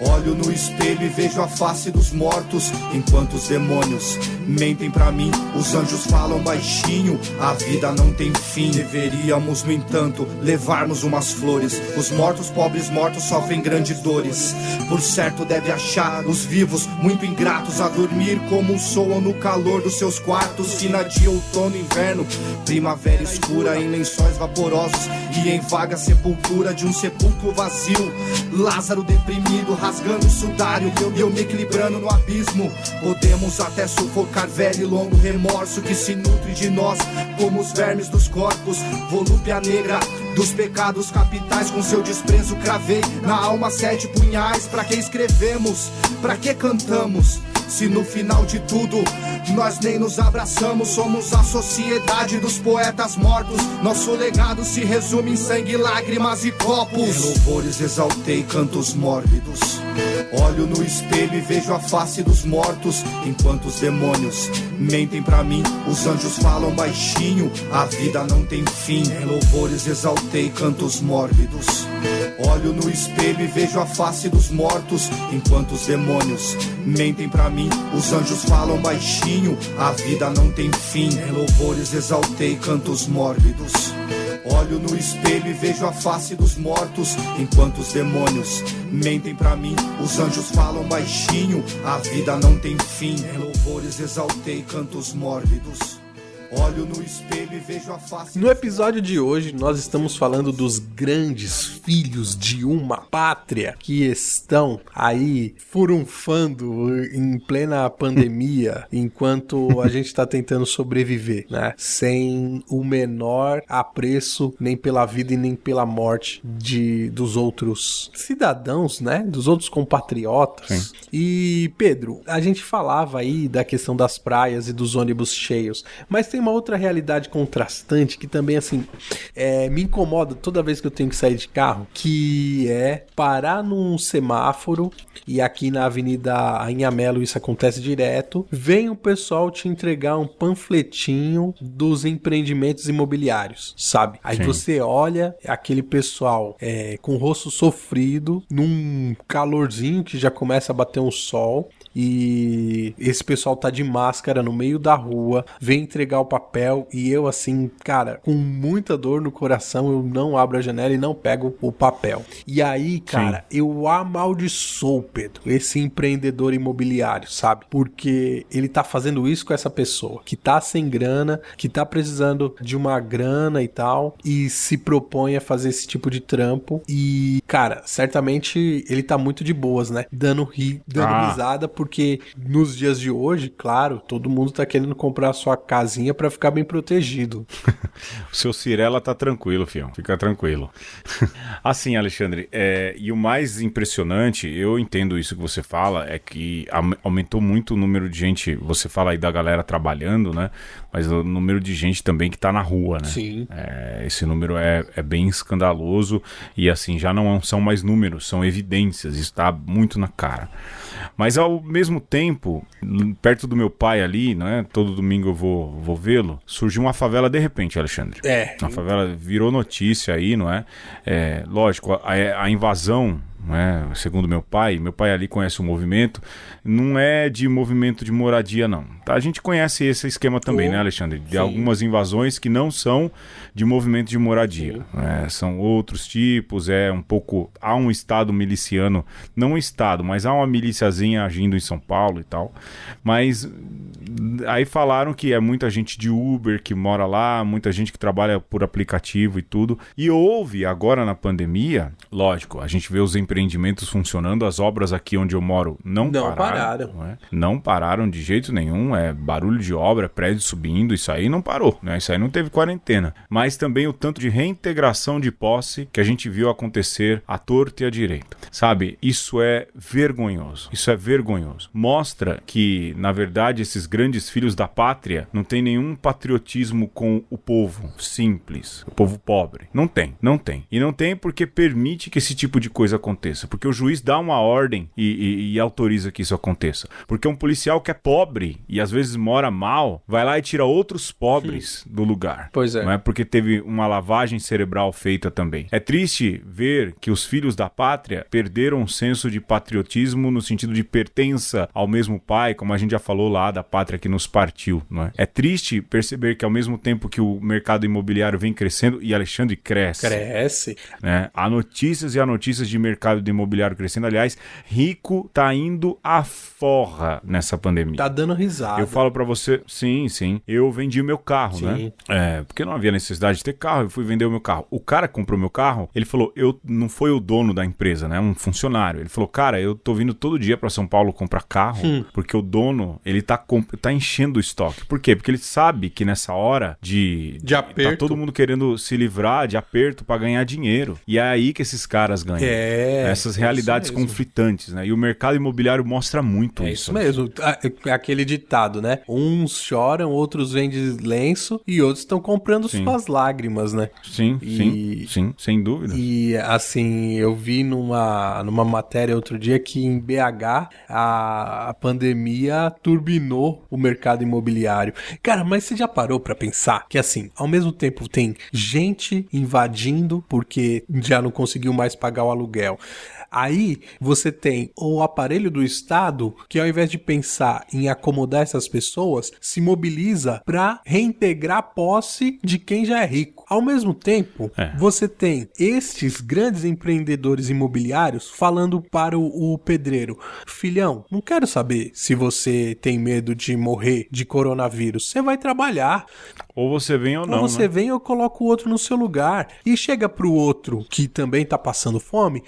olho no espelho e vejo a face dos mortos, enquanto os demônios mentem pra mim. Os anjos falam baixinho, a vida não tem fim. Deveríamos, no entanto, levarmos umas flores. Os mortos, pobres mortos, sofrem grandes dores. Por certo deve achar os vivos muito ingratos, a dormir como soam no calor dos seus quartos. Fina de outono, inverno, primavera escura, em lençóis vaporosos e em vaga sepultura de um sepulcro vazio. Lázaro deprimido, rasgando o sudário, e eu me equilibrando no abismo. Podemos até sufocar velho e longo remorso que se nutre de nós como os vermes dos corpos. Volúpia negra dos pecados capitais, com seu desprezo cravei na alma 7 punhais. Pra que escrevemos? Pra que cantamos? Se no final de tudo nós nem nos abraçamos. Somos a sociedade dos poetas mortos. Nosso legado se resume em sangue, lágrimas e copos. Em louvores exaltei cantos mórbidos, olho no espelho e vejo a face dos mortos, enquanto os demônios mentem pra mim. Os anjos falam baixinho, a vida não tem fim. Em louvores exaltei cantos mórbidos, olho no espelho e vejo a face dos mortos, enquanto os demônios mentem pra mim. Os anjos falam baixinho, a vida não tem fim. Em louvores exaltei cantos mórbidos, olho no espelho e vejo a face dos mortos, enquanto os demônios mentem pra mim. Os anjos falam baixinho, a vida não tem fim. Em louvores exaltei cantos mórbidos, Olho no espelho e vejo a face. No episódio de hoje, nós estamos falando dos grandes filhos de uma pátria que estão aí furunfando em plena pandemia, enquanto a gente está tentando sobreviver, né? Sem o menor apreço nem pela vida e nem pela morte dos outros cidadãos, né? Dos outros compatriotas. Sim. E, Pedro, a gente falava aí da questão das praias e dos ônibus cheios, mas tem uma outra realidade contrastante que também, assim, me incomoda toda vez que eu tenho que sair de carro, que é parar num semáforo, e aqui na Avenida Anhamelo isso acontece direto, vem o pessoal te entregar um panfletinho dos empreendimentos imobiliários, sabe? Aí Sim. Você olha aquele pessoal com o rosto sofrido, num calorzinho que já começa a bater um sol, e esse pessoal tá de máscara no meio da rua, vem entregar o papel, e eu assim, cara, com muita dor no coração, eu não abro a janela e não pego o papel. E aí, cara, Sim. Eu amaldiçoo, Pedro, esse empreendedor imobiliário, sabe? Porque ele tá fazendo isso com essa pessoa, que tá sem grana, que tá precisando de uma grana e tal, e se propõe a fazer esse tipo de trampo, e, cara, certamente ele tá muito de boas, né? Dando risada, porque nos dias de hoje, claro, todo mundo tá querendo comprar a sua casinha pra ficar bem protegido. O seu Cirela tá tranquilo, fião. Fica tranquilo. Assim, Alexandre, e o mais impressionante, eu entendo isso que você fala, é que aumentou muito o número de gente, você fala aí da galera trabalhando, né? Mas o número de gente também que tá na rua, né? Sim. Esse número é bem escandaloso e, assim, já não são mais números, são evidências, isso tá muito na cara. Mas ao mesmo tempo, perto do meu pai ali, né, todo domingo eu vou vê-lo, surgiu uma favela de repente, Alexandre. Uma favela virou notícia aí, não é? Lógico, a invasão, não é? Segundo meu pai ali conhece o movimento, não é de movimento de moradia, não. A gente conhece esse esquema também, né, Alexandre? De algumas invasões que não são de movimento de moradia. São outros tipos, há um estado miliciano, não um estado, mas há uma miliciazinha agindo em São Paulo e tal. Mas aí falaram que é muita gente de Uber que mora lá, muita gente que trabalha por aplicativo e tudo. E houve, agora na pandemia, lógico, a gente vê os empreendimentos funcionando, as obras aqui onde eu moro não pararam. Não pararam de jeito nenhum, barulho de obra, prédio subindo, isso aí não parou, né? Isso aí não teve quarentena. Mas também o tanto de reintegração de posse que a gente viu acontecer à torta e à direita. Sabe, isso é vergonhoso. Isso é vergonhoso. Mostra que, na verdade, esses grandes filhos da pátria não tem nenhum patriotismo com o povo simples, o povo pobre. Não tem. E não tem porque permite que esse tipo de coisa aconteça. Porque o juiz dá uma ordem e autoriza que isso aconteça. Porque um policial que é pobre e às vezes mora mal, vai lá e tira outros pobres do lugar. Pois é. Não é porque teve uma lavagem cerebral feita também. É triste ver que os filhos da pátria perderam o senso de patriotismo no sentido de pertença ao mesmo pai, como a gente já falou lá, da pátria que nos partiu, não é? É triste perceber que ao mesmo tempo que o mercado imobiliário vem crescendo, e Alexandre cresce, né? Há notícias e há notícias de mercado imobiliário crescendo. Aliás, rico tá indo à forra nessa pandemia. Tá dando risada. Eu falo pra você, sim, eu vendi o meu carro, né? Porque não havia necessidade de ter carro, eu fui vender o meu carro. O cara que comprou meu carro, ele falou, não foi o dono da empresa, né? Um funcionário. Ele falou, cara, eu tô vindo todo dia pra São Paulo comprar carro, porque o dono, ele tá enchendo o estoque. Por quê? Porque ele sabe que nessa hora de aperto, tá todo mundo querendo se livrar de aperto pra ganhar dinheiro. E é aí que esses caras ganham. Essas realidades conflitantes, né? E o mercado imobiliário mostra muito isso. Isso mesmo. Aquele ditado, né? Uns choram, outros vendem lenço e outros estão comprando suas lágrimas, né? Sim, sem dúvida. E assim, eu vi numa matéria outro dia que em BH a pandemia turbinou o mercado imobiliário. Cara, mas você já parou pra pensar que assim, ao mesmo tempo tem gente invadindo porque já não conseguiu mais pagar o aluguel. Aí você tem o aparelho do Estado que, ao invés de pensar em acomodar essas pessoas, se mobiliza para reintegrar a posse de quem já é rico. Ao mesmo tempo, você tem estes grandes empreendedores imobiliários falando para o pedreiro: filhão, não quero saber se você tem medo de morrer de coronavírus, você vai trabalhar. Ou você vem ou não, Ou você vem, eu coloco o outro no seu lugar. E chega pro outro que também tá passando fome,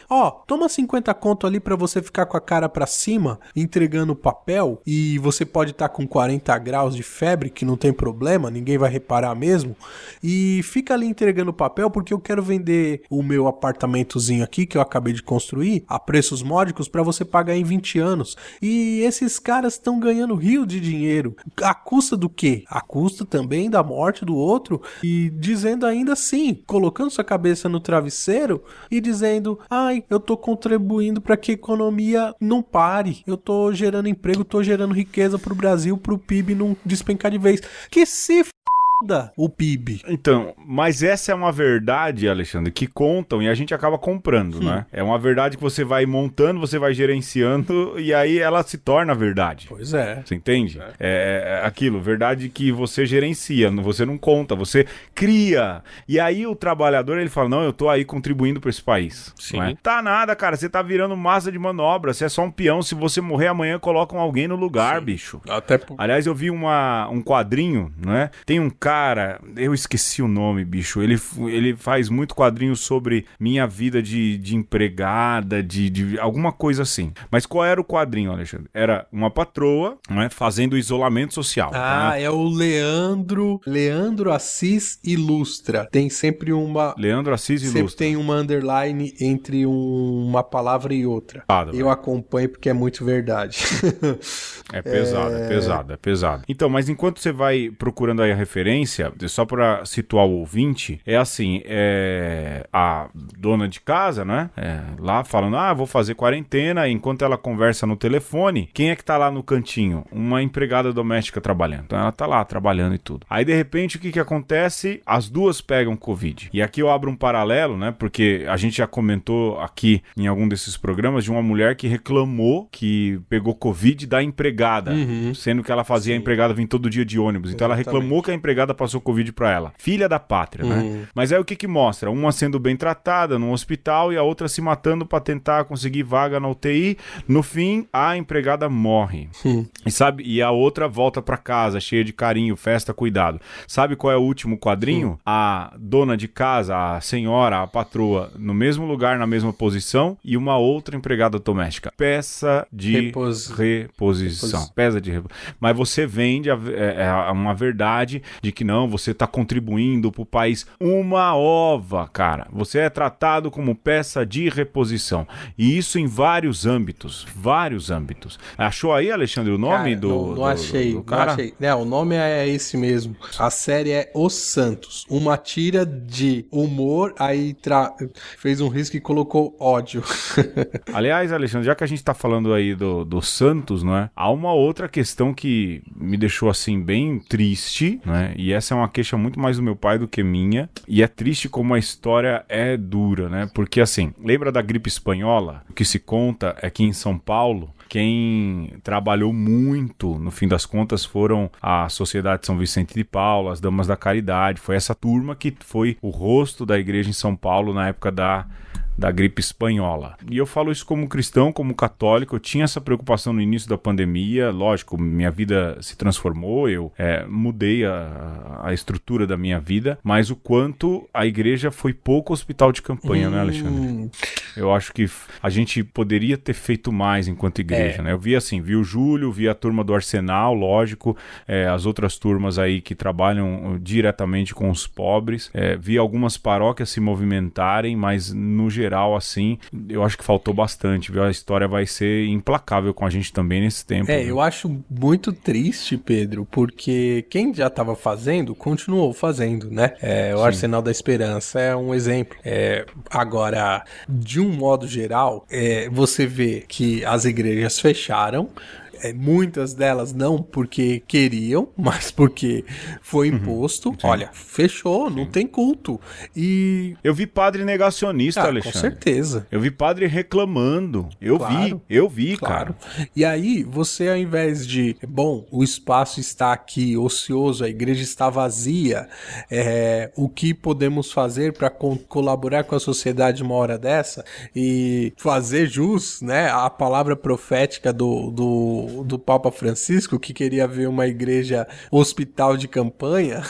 toma 50 conto ali pra você ficar com a cara pra cima, entregando papel, e você pode estar com 40 graus de febre, que não tem problema, ninguém vai reparar mesmo, e fica ali entregando papel porque eu quero vender o meu apartamentozinho aqui, que eu acabei de construir, a preços módicos pra você pagar em 20 anos. E esses caras estão ganhando rio de dinheiro. A custa do quê? A custa também da morte do outro, e dizendo ainda assim, colocando sua cabeça no travesseiro e dizendo: ai, eu tô contribuindo para que a economia não pare, eu tô gerando emprego, tô gerando riqueza pro Brasil, pro PIB não despencar de vez. Que se o PIB. Então, mas essa é uma verdade, Alexandre, que contam e a gente acaba comprando, né? É uma verdade que você vai montando, você vai gerenciando e aí ela se torna verdade. Pois é. Você entende? É aquilo, verdade que você gerencia, você não conta, você cria. E aí o trabalhador, ele fala: não, eu tô aí contribuindo para esse país. Sim. Não é? Tá nada, cara, você tá virando massa de manobra, você é só um peão, se você morrer amanhã colocam alguém no lugar, bicho. Até Aliás, eu vi um quadrinho, né? Tem um cara, eu esqueci o nome, bicho. Ele faz muito quadrinho sobre minha vida de empregada, de alguma coisa assim. Mas qual era o quadrinho, Alexandre? Era uma patroa, né, fazendo isolamento social. Né? É o Leandro Assis Ilustra. Tem sempre uma... Leandro Assis Ilustra. Sempre tem uma underline entre uma palavra e outra. Eu acompanho porque é muito verdade. É pesado. Então, mas enquanto você vai procurando aí a referência, só para situar o ouvinte, é assim, a dona de casa, né, lá falando: vou fazer quarentena, enquanto ela conversa no telefone, quem é que tá lá no cantinho? Uma empregada doméstica trabalhando. Então ela tá lá trabalhando e tudo. Aí de repente o que acontece? As duas pegam Covid. E aqui eu abro um paralelo, né, porque a gente já comentou aqui em algum desses programas de uma mulher que reclamou que pegou Covid da empregada, sendo que ela fazia a empregada vir todo dia de ônibus. Então ela reclamou que a empregada passou Covid pra ela. Filha da pátria, né? Mas aí o que mostra? Uma sendo bem tratada no hospital e a outra se matando pra tentar conseguir vaga na UTI. No fim, a empregada morre. E a outra volta pra casa, cheia de carinho, festa, cuidado. Sabe qual é o último quadrinho? A dona de casa, a senhora, a patroa, no mesmo lugar, na mesma posição, e uma outra empregada doméstica. Peça de reposição. Mas você vende uma verdade de que não, você está contribuindo para o país. Uma ova, cara. Você é tratado como peça de reposição. E isso em vários âmbitos. Achou aí, Alexandre, o nome do cara? Não achei. O nome é esse mesmo. A série é Os Santos. Uma tira de humor, aí fez um risco e colocou ódio. Aliás, Alexandre, já que a gente está falando aí do Santos, não é? Há uma outra questão que me deixou assim bem triste, né? E essa é uma queixa muito mais do meu pai do que minha. E é triste como a história é dura, né? Porque assim, lembra da gripe espanhola? O que se conta é que em São Paulo, quem trabalhou muito, no fim das contas, foram a Sociedade São Vicente de Paulo, as Damas da Caridade. Foi essa turma que foi o rosto da igreja em São Paulo na época da gripe espanhola. E eu falo isso como cristão, como católico. Eu tinha essa preocupação no início da pandemia. Lógico, minha vida se transformou, eu mudei a estrutura da minha vida, mas o quanto a igreja foi pouco hospital de campanha, né, Alexandre? Eu acho que a gente poderia ter feito mais enquanto igreja, né? Eu vi o Júlio, vi a turma do Arsenal, lógico, as outras turmas aí que trabalham diretamente com os pobres, vi algumas paróquias se movimentarem, mas no geral, assim, eu acho que faltou bastante, viu? A história vai ser implacável com a gente também nesse tempo. Eu acho muito triste, Pedro, porque quem já estava fazendo, continuou fazendo, né? O Arsenal da Esperança é um exemplo. Agora, de um modo geral, você vê que as igrejas fecharam, Muitas delas não porque queriam, mas porque foi imposto. Olha, fechou, não tem culto. E eu vi padre negacionista, Alexandre. Com certeza. Eu vi padre reclamando. Eu vi, claro. E aí, você ao invés de, o espaço está aqui ocioso, a igreja está vazia, o que podemos fazer para colaborar com a sociedade uma hora dessa e fazer jus, né, a palavra profética do Papa Francisco, que queria ver uma igreja hospital de campanha.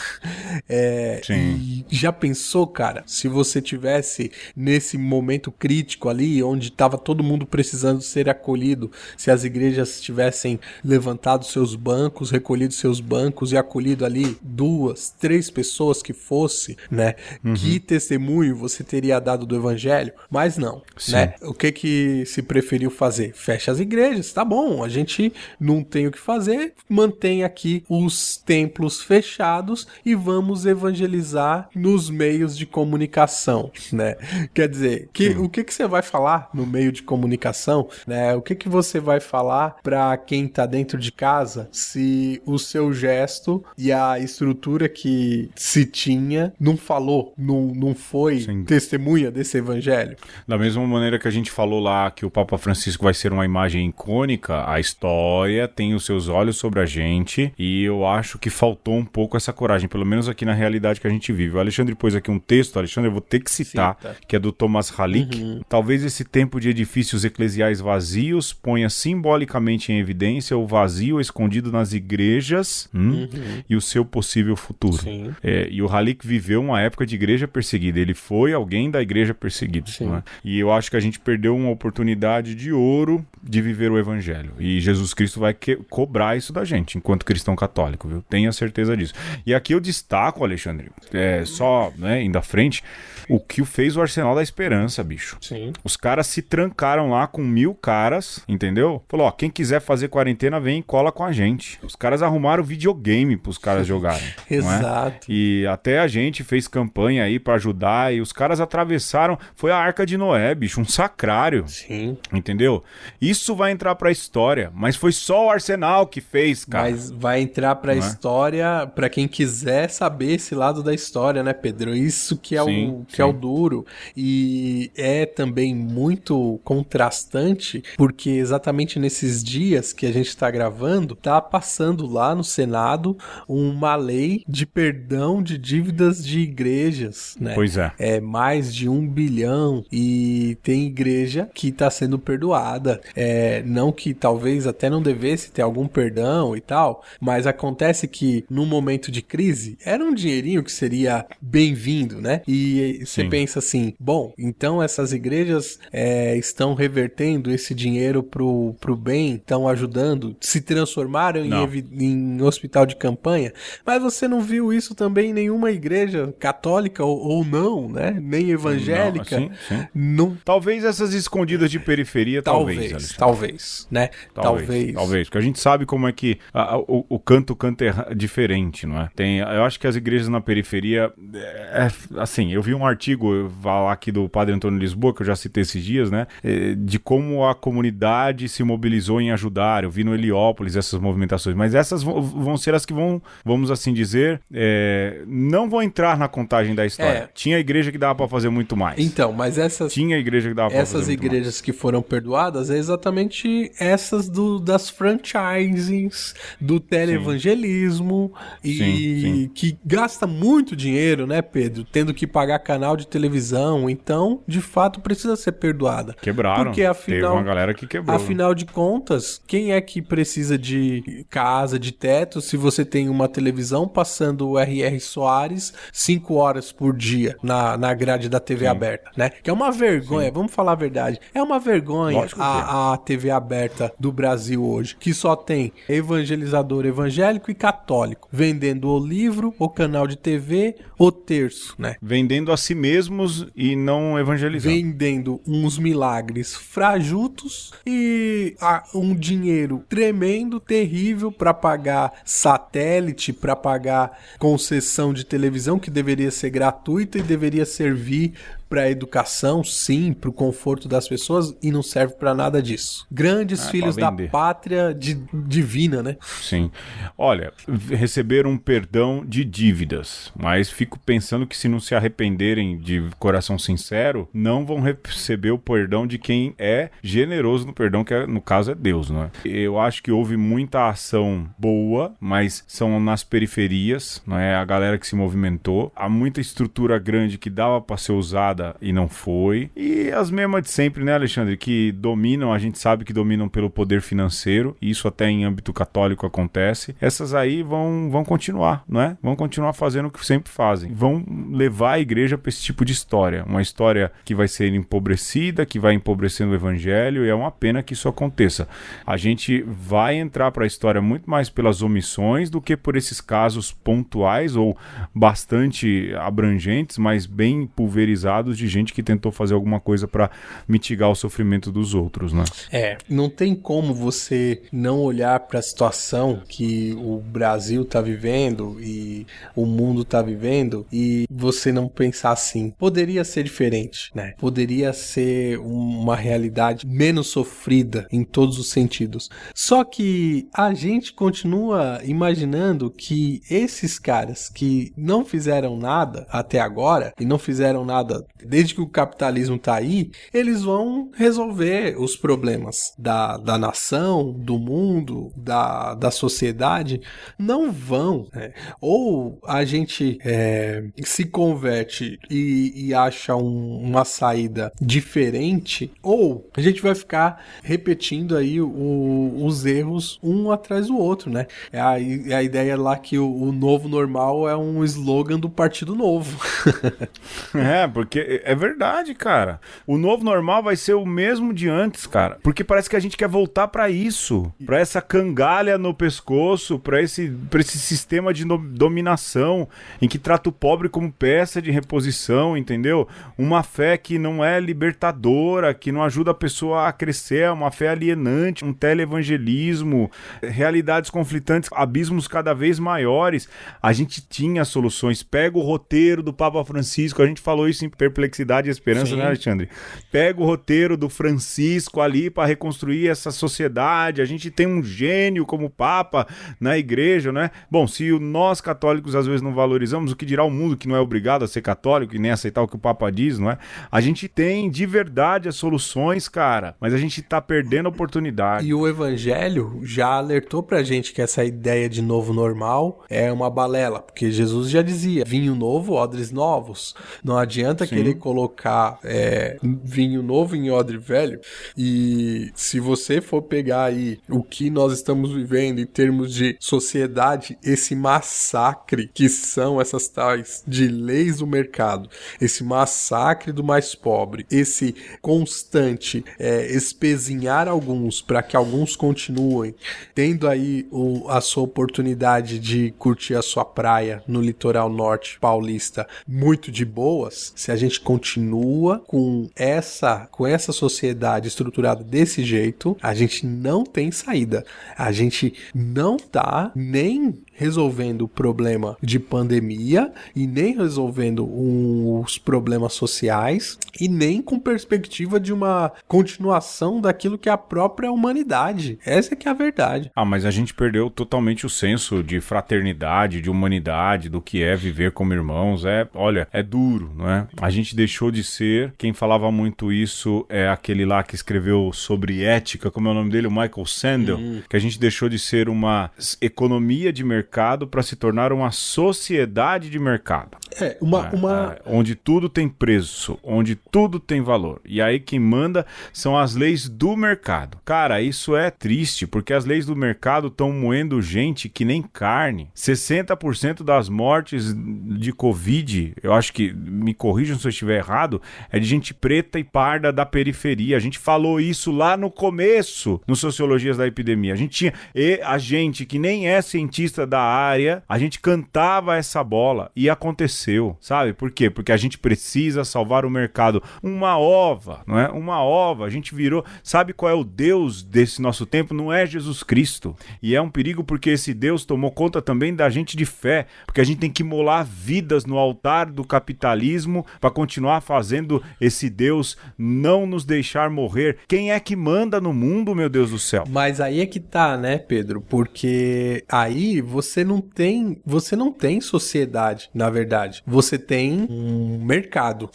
E já pensou, cara, se você tivesse nesse momento crítico ali, onde estava todo mundo precisando ser acolhido, se as igrejas tivessem levantado seus bancos, recolhido seus bancos e acolhido ali 2, 3 pessoas que fosse, né? Que testemunho você teria dado do evangelho? Mas não, né? O que se preferiu fazer? Fecha as igrejas, tá bom, a gente não tem o que fazer, mantém aqui os templos fechados e vamos evangelizar nos meios de comunicação, né? Quer dizer, o que você vai falar no meio de comunicação, né? O que você vai falar para quem tá dentro de casa se o seu gesto e a estrutura que se tinha não falou, não foi testemunha desse evangelho? Da mesma maneira que a gente falou lá que o Papa Francisco vai ser uma imagem icônica, a história tem os seus olhos sobre a gente e eu acho que faltou um pouco essa coragem, pelo menos aqui na realidade que a gente vive. O Alexandre pôs aqui um texto, Alexandre, eu vou ter que citar, que é do Thomas Halick. Talvez esse tempo de edifícios eclesiais vazios ponha simbolicamente em evidência o vazio escondido nas igrejas e o seu possível futuro. E o Halick viveu uma época de igreja perseguida. Ele foi alguém da igreja perseguida. Né? E eu acho que a gente perdeu uma oportunidade de ouro de viver o evangelho. E Jesus Cristo vai cobrar isso da gente, enquanto cristão católico, viu? Tenha certeza disso. E aqui eu destaco, Alexandre, só, né, indo à frente, o que fez o Arsenal da Esperança, bicho. Os caras se trancaram lá com 1000 caras, entendeu? Falou, quem quiser fazer quarentena, vem e cola com a gente. Os caras arrumaram videogame pros caras jogarem. Exato. E até a gente fez campanha aí pra ajudar, e os caras atravessaram, foi a Arca de Noé, bicho, um sacrário. Entendeu? Isso vai entrar pra história, mas foi só o Arsenal que fez, cara. Mas vai entrar pra história, pra quem quiser saber esse lado da história, né, Pedro? Isso que é o duro. E é também muito contrastante, porque exatamente nesses dias que a gente tá gravando, tá passando lá no Senado uma lei de perdão de dívidas de igrejas, né? Pois é. É mais de 1 bilhão e tem igreja que tá sendo perdoada. Não que talvez até não devesse ter algum perdão e tal, mas acontece que num momento de crise, era um dinheirinho que seria bem-vindo, né? E você pensa assim, bom, então essas igrejas estão revertendo esse dinheiro pro bem, estão ajudando, se transformaram em hospital de campanha, mas você não viu isso também em nenhuma igreja católica ou não, né? Nem evangélica. Não. Talvez essas escondidas de periferia, talvez, né? Talvez, porque a gente sabe como é que o canto é diferente, não é? Eu acho que as igrejas na periferia, assim, eu vi um artigo aqui do Padre Antônio Lisboa, que eu já citei esses dias, né? De como a comunidade se mobilizou em ajudar. Eu vi no Heliópolis essas movimentações, mas essas vão ser as que vão, vamos assim dizer, não vão entrar na contagem da história. Tinha igreja que dava pra fazer muito mais. Então, mas tinha igreja que dava pra fazer muito mais. Essas igrejas que foram perdoadas é exatamente essas das franchises, do televangelismo e que gasta muito dinheiro, né, Pedro? Tendo que pagar canal de televisão, então, de fato, precisa ser perdoada. Quebraram. Porque afinal, teve uma galera que quebrou. Afinal de contas, quem é que precisa de casa, de teto, se você tem uma televisão passando o R.R. Soares 5 horas por dia na grade da TV aberta, né? Que é uma vergonha, vamos falar a verdade, é uma vergonha a TV aberta do Brasil hoje, que só tem evangelizador evangélico e católico, vendendo o livro, o canal de TV, o terço, né? Vendendo a si mesmos e não evangelizando. Vendendo uns milagres frajutos e um dinheiro tremendo, terrível para pagar satélite, para pagar concessão de televisão que deveria ser gratuita e deveria servir pra educação, sim, pro conforto das pessoas e não serve pra nada disso. Grandes filhos da pátria divina, né? Sim. Olha, receberam um perdão de dívidas, mas fico pensando que se não se arrependerem de coração sincero, não vão receber o perdão de quem é generoso no perdão, que no caso é Deus, não é? Eu acho que houve muita ação boa, mas são nas periferias, não é? A galera que se movimentou. Há muita estrutura grande que dava para ser usada e não foi. E as mesmas de sempre, né, Alexandre? Que dominam, a gente sabe que dominam pelo poder financeiro, e isso até em âmbito católico acontece. Essas aí vão continuar, não é? Vão continuar fazendo o que sempre fazem. Vão levar a igreja para esse tipo de história. Uma história que vai ser empobrecida, que vai empobrecendo o evangelho, e é uma pena que isso aconteça. A gente vai entrar para a história muito mais pelas omissões do que por esses casos pontuais ou bastante abrangentes, mas bem pulverizados de gente que tentou fazer alguma coisa para mitigar o sofrimento dos outros, né? Não tem como você não olhar para a situação que o Brasil tá vivendo e o mundo tá vivendo e você não pensar assim. Poderia ser diferente, né? Poderia ser uma realidade menos sofrida em todos os sentidos. Só que a gente continua imaginando que esses caras que não fizeram nada até agora e não fizeram nada desde que o capitalismo tá aí, eles vão resolver os problemas da nação, do mundo, da sociedade. Não vão, né? Ou a gente se converte e acha uma saída diferente, ou a gente vai ficar repetindo aí os erros um atrás do outro, né? É a ideia lá que o novo normal é um slogan do Partido Novo. Porque é verdade, cara. O novo normal vai ser o mesmo de antes, cara. Porque parece que a gente quer voltar pra isso, pra essa cangalha no pescoço, pra esse sistema de dominação em que trata o pobre como peça de reposição, entendeu? Uma fé que não é libertadora, que não ajuda a pessoa a crescer, é uma fé alienante, um televangelismo, realidades conflitantes, abismos cada vez maiores. A gente tinha soluções. Pega o roteiro do Papa Francisco, a gente falou isso em Perplexidade e Esperança, sim, né, Alexandre? Pega o roteiro do Francisco ali para reconstruir essa sociedade. A gente tem um gênio como Papa na igreja, né? Bom, se nós católicos às vezes não valorizamos, o que dirá o mundo que não é obrigado a ser católico e nem aceitar o que o Papa diz, não é? A gente tem de verdade as soluções, cara, mas a gente tá perdendo a oportunidade. E o evangelho já alertou pra gente que essa ideia de novo normal é uma balela, porque Jesus já dizia, vinho novo, odres novos. Não adianta querer colocar vinho novo em odre velho. E se você for pegar aí o que nós estamos vivendo em termos de sociedade, esse massacre que são essas tais de leis do mercado, esse massacre do mais pobre, esse constante espezinhar alguns para que alguns continuem tendo aí a sua oportunidade de curtir a sua praia no litoral norte paulista muito de boas, se a gente continua com essa sociedade estruturada desse jeito, a gente não tem saída. A gente não tá nem resolvendo o problema de pandemia e nem resolvendo os problemas sociais e nem com perspectiva de uma continuação daquilo que é a própria humanidade. Essa é que é a verdade. Mas a gente perdeu totalmente o senso de fraternidade, de humanidade, do que é viver como irmãos. Olha, é duro, não é? A gente deixou de ser, quem falava muito isso é aquele lá que escreveu sobre ética, como é o nome dele? O Michael Sandel, que a gente deixou de ser uma economia de mercado para se tornar uma sociedade de mercado. Onde tudo tem preço, onde tudo tem valor. E aí quem manda são as leis do mercado. Cara, isso é triste, porque as leis do mercado estão moendo gente que nem carne. 60% das mortes de Covid, eu acho que, me corrijam se eu estiver errado, é de gente preta e parda da periferia. A gente falou isso lá no começo, no Sociologias da Epidemia. A gente tinha, e a gente que nem é cientista da área, a gente cantava essa bola e aconteceu, sabe? Por quê? Porque a gente precisa salvar o mercado. Uma ova, não é? Uma ova. A gente virou... Sabe qual é o Deus desse nosso tempo? Não é Jesus Cristo. E é um perigo porque esse Deus tomou conta também da gente de fé, porque a gente tem que molar vidas no altar do capitalismo para continuar fazendo esse Deus não nos deixar morrer? Quem é que manda no mundo, meu Deus do céu? Mas aí é que tá, né, Pedro? Porque aí você não tem sociedade, na verdade. Você tem um mercado.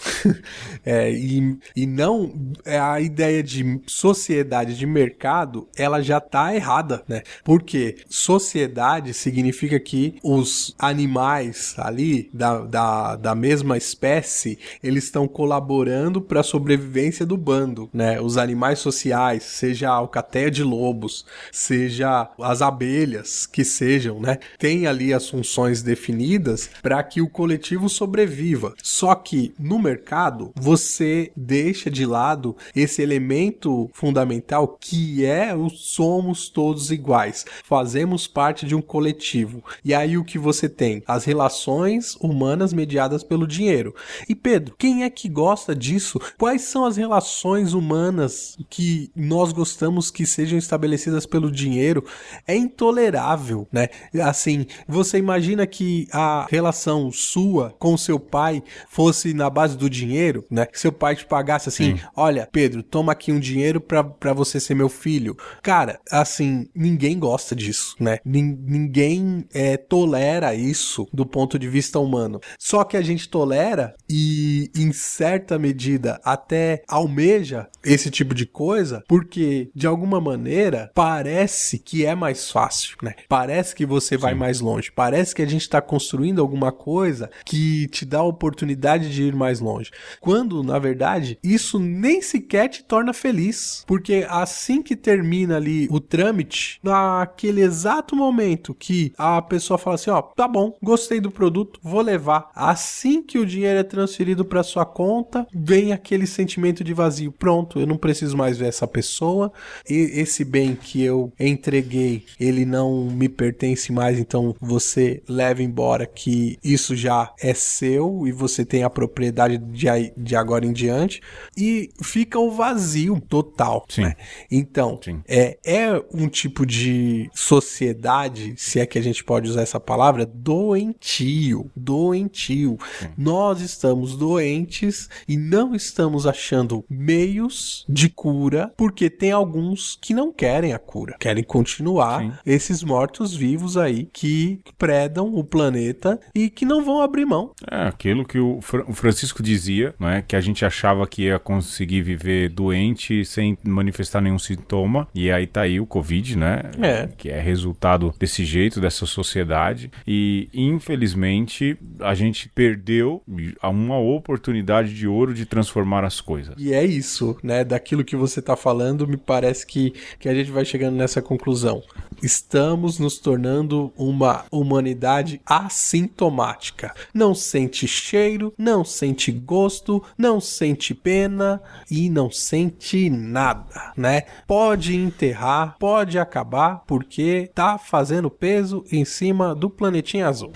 E não a ideia de sociedade, de mercado, ela já tá errada, né? Porque sociedade significa que os animais ali da mesma espécie, eles estão colaborando para a sobrevivência do bando, né? Os animais sociais, seja a alcateia de lobos, seja as abelhas, que sejam, né? Tem ali as funções definidas para que o coletivo sobreviva. Só que no mercado, você deixa de lado esse elemento fundamental que é o somos todos iguais. Fazemos parte de um coletivo. E aí o que você tem? As relações humanas mediadas pelo dinheiro. E Pedro, quem é que gosta disso? Quais são as relações humanas que nós gostamos que sejam estabelecidas pelo dinheiro? É intolerável, né? Assim, você imagina que a relação sua com seu pai fosse na base do dinheiro, né? Que seu pai te pagasse assim, olha, Pedro, toma aqui um dinheiro pra você ser meu filho. Cara, assim, ninguém gosta disso, né? Ninguém tolera isso do ponto de vista humano. Só que a gente tolera e, em certa medida, até almeja esse tipo de coisa, porque, de alguma maneira, parece que é mais fácil, né? Parece que você vai mais longe. Parece que a gente está construindo alguma coisa que te dá a oportunidade de ir mais longe. Quando, na verdade, isso nem sequer te torna feliz. Porque assim que termina ali o trâmite, naquele exato momento que a pessoa fala assim, ó, tá bom, gostei do produto, vou levar. Assim que o dinheiro é transferido para sua conta, vem aquele sentimento de vazio. Pronto, eu não preciso mais ver essa pessoa. Esse bem que eu entreguei, ele não me pertence mais, então você leva embora, que isso já é seu e você tem a propriedade de agora em diante, e fica o vazio total, né? Então, é um tipo de sociedade, se é que a gente pode usar essa palavra, doentio. Nós estamos doentes e não estamos achando meios de cura, porque tem alguns que não querem a cura, querem continuar esses mortos-vivos aí que predam o planeta e que não vão abrir mão. É aquilo que o Francisco dizia, né, que a gente achava que ia conseguir viver doente sem manifestar nenhum sintoma, e aí tá aí o Covid, né, que é resultado desse jeito, dessa sociedade, e infelizmente a gente perdeu uma oportunidade de ouro de transformar as coisas. E é isso, né, daquilo que você tá falando, me parece que a gente vai chegando nessa conclusão. Estamos nos tornando uma humanidade assintomática. Não sente cheiro, não sente gosto, não sente pena e não sente nada, né? Pode enterrar, pode acabar, porque tá fazendo peso em cima do planetinha azul.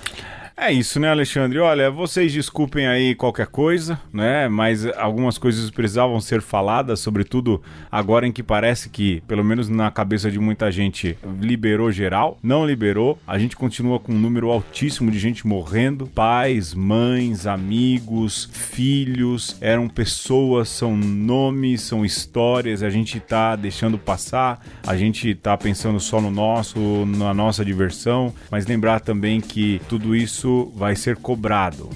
É isso, né, Alexandre? Olha, vocês desculpem aí qualquer coisa, né? Mas algumas coisas precisavam ser faladas, sobretudo agora em que parece que, pelo menos na cabeça de muita gente, liberou geral. Não liberou. A gente continua com um número altíssimo de gente morrendo. Pais, mães, amigos, filhos. Eram pessoas, são nomes, são histórias. A gente tá deixando passar. A gente tá pensando só no nosso, na nossa diversão. Mas lembrar também que tudo isso vai ser cobrado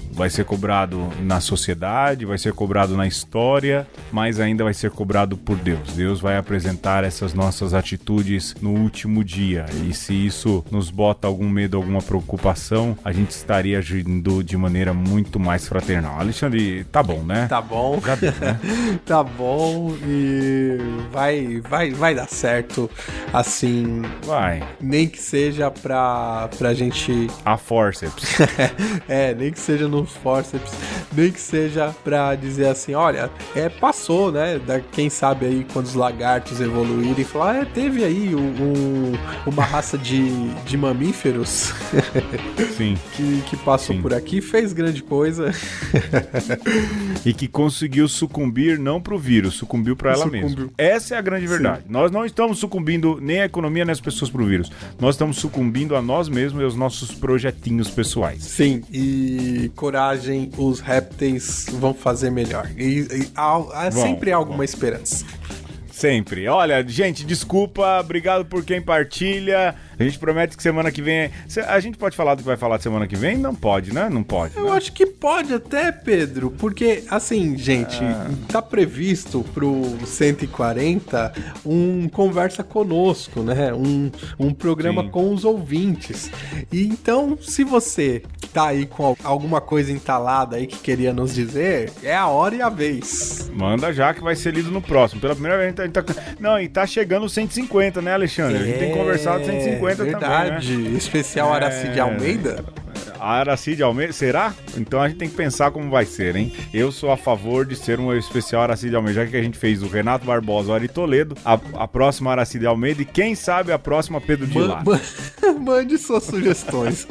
na sociedade, vai ser cobrado na história, mas ainda vai ser cobrado por Deus. Deus vai apresentar essas nossas atitudes no último dia, e se isso nos bota algum medo, alguma preocupação, a gente estaria agindo de maneira muito mais fraternal. Alexandre, tá bom, né? Tá bom. Já deu, né? Tá bom, e vai dar certo, assim, vai. Nem que seja pra gente... A forceps. Nem que seja no forceps, nem que seja pra dizer assim, olha, passou, né? Quem sabe aí quando os lagartos evoluírem e falar, teve aí uma raça de mamíferos Sim. que passou por aqui, fez grande coisa. E que conseguiu sucumbir não pro vírus, sucumbiu pra ela mesma. Essa é a grande verdade. Sim. Nós não estamos sucumbindo nem a economia nem as pessoas pro vírus. Nós estamos sucumbindo a nós mesmos e aos nossos projetinhos pessoais. Sim, e coragem os répteis vão fazer melhor. E há sempre alguma esperança. Sempre. Olha, gente, desculpa, obrigado por quem partilha. A gente promete que semana que vem... A gente pode falar do que vai falar de semana que vem? Não pode, né? Não pode. Eu acho que pode até, Pedro, porque, assim, gente, tá previsto pro 140 um Conversa Conosco, né? Um programa com os ouvintes. E então, se você tá aí com alguma coisa entalada aí que queria nos dizer, é a hora e a vez. Manda já que vai ser lido no próximo. Pela primeira vez a gente tá... Não, e tá chegando o 150, né, Alexandre? A gente tem conversado 150 verdade. Também, né? Especial Aracide Almeida? A Aracide Almeida, será? Então a gente tem que pensar como vai ser, hein? Eu sou a favor de ser um especial Aracide Almeida, já que a gente fez o Renato Barbosa, o Ari Toledo, a próxima Aracide Almeida e quem sabe a próxima Pedro de Lara. Mande suas sugestões.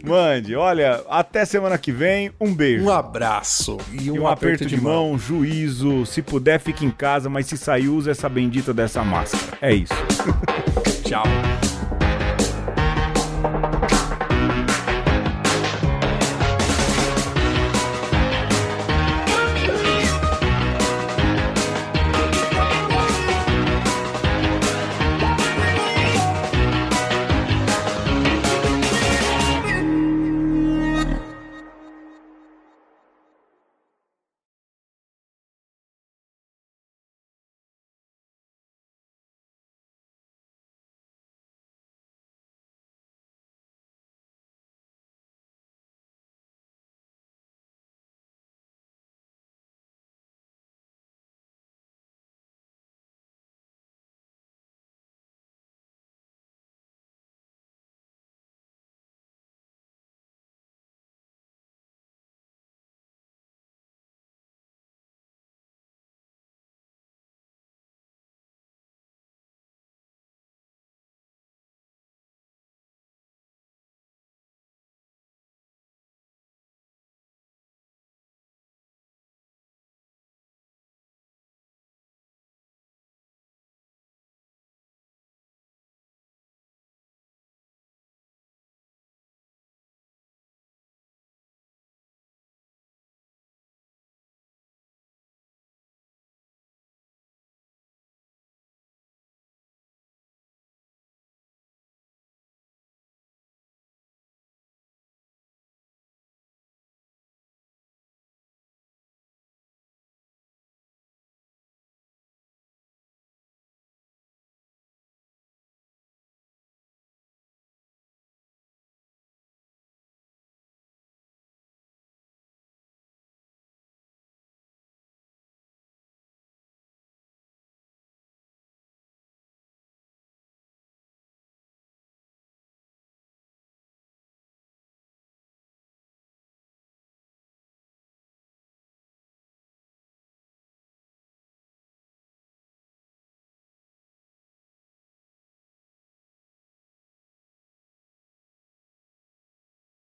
Mande, olha, até semana que vem, um beijo. Um abraço e um aperto de mão, juízo, se puder fique em casa, mas se sair usa essa bendita dessa máscara. É isso. Tchau.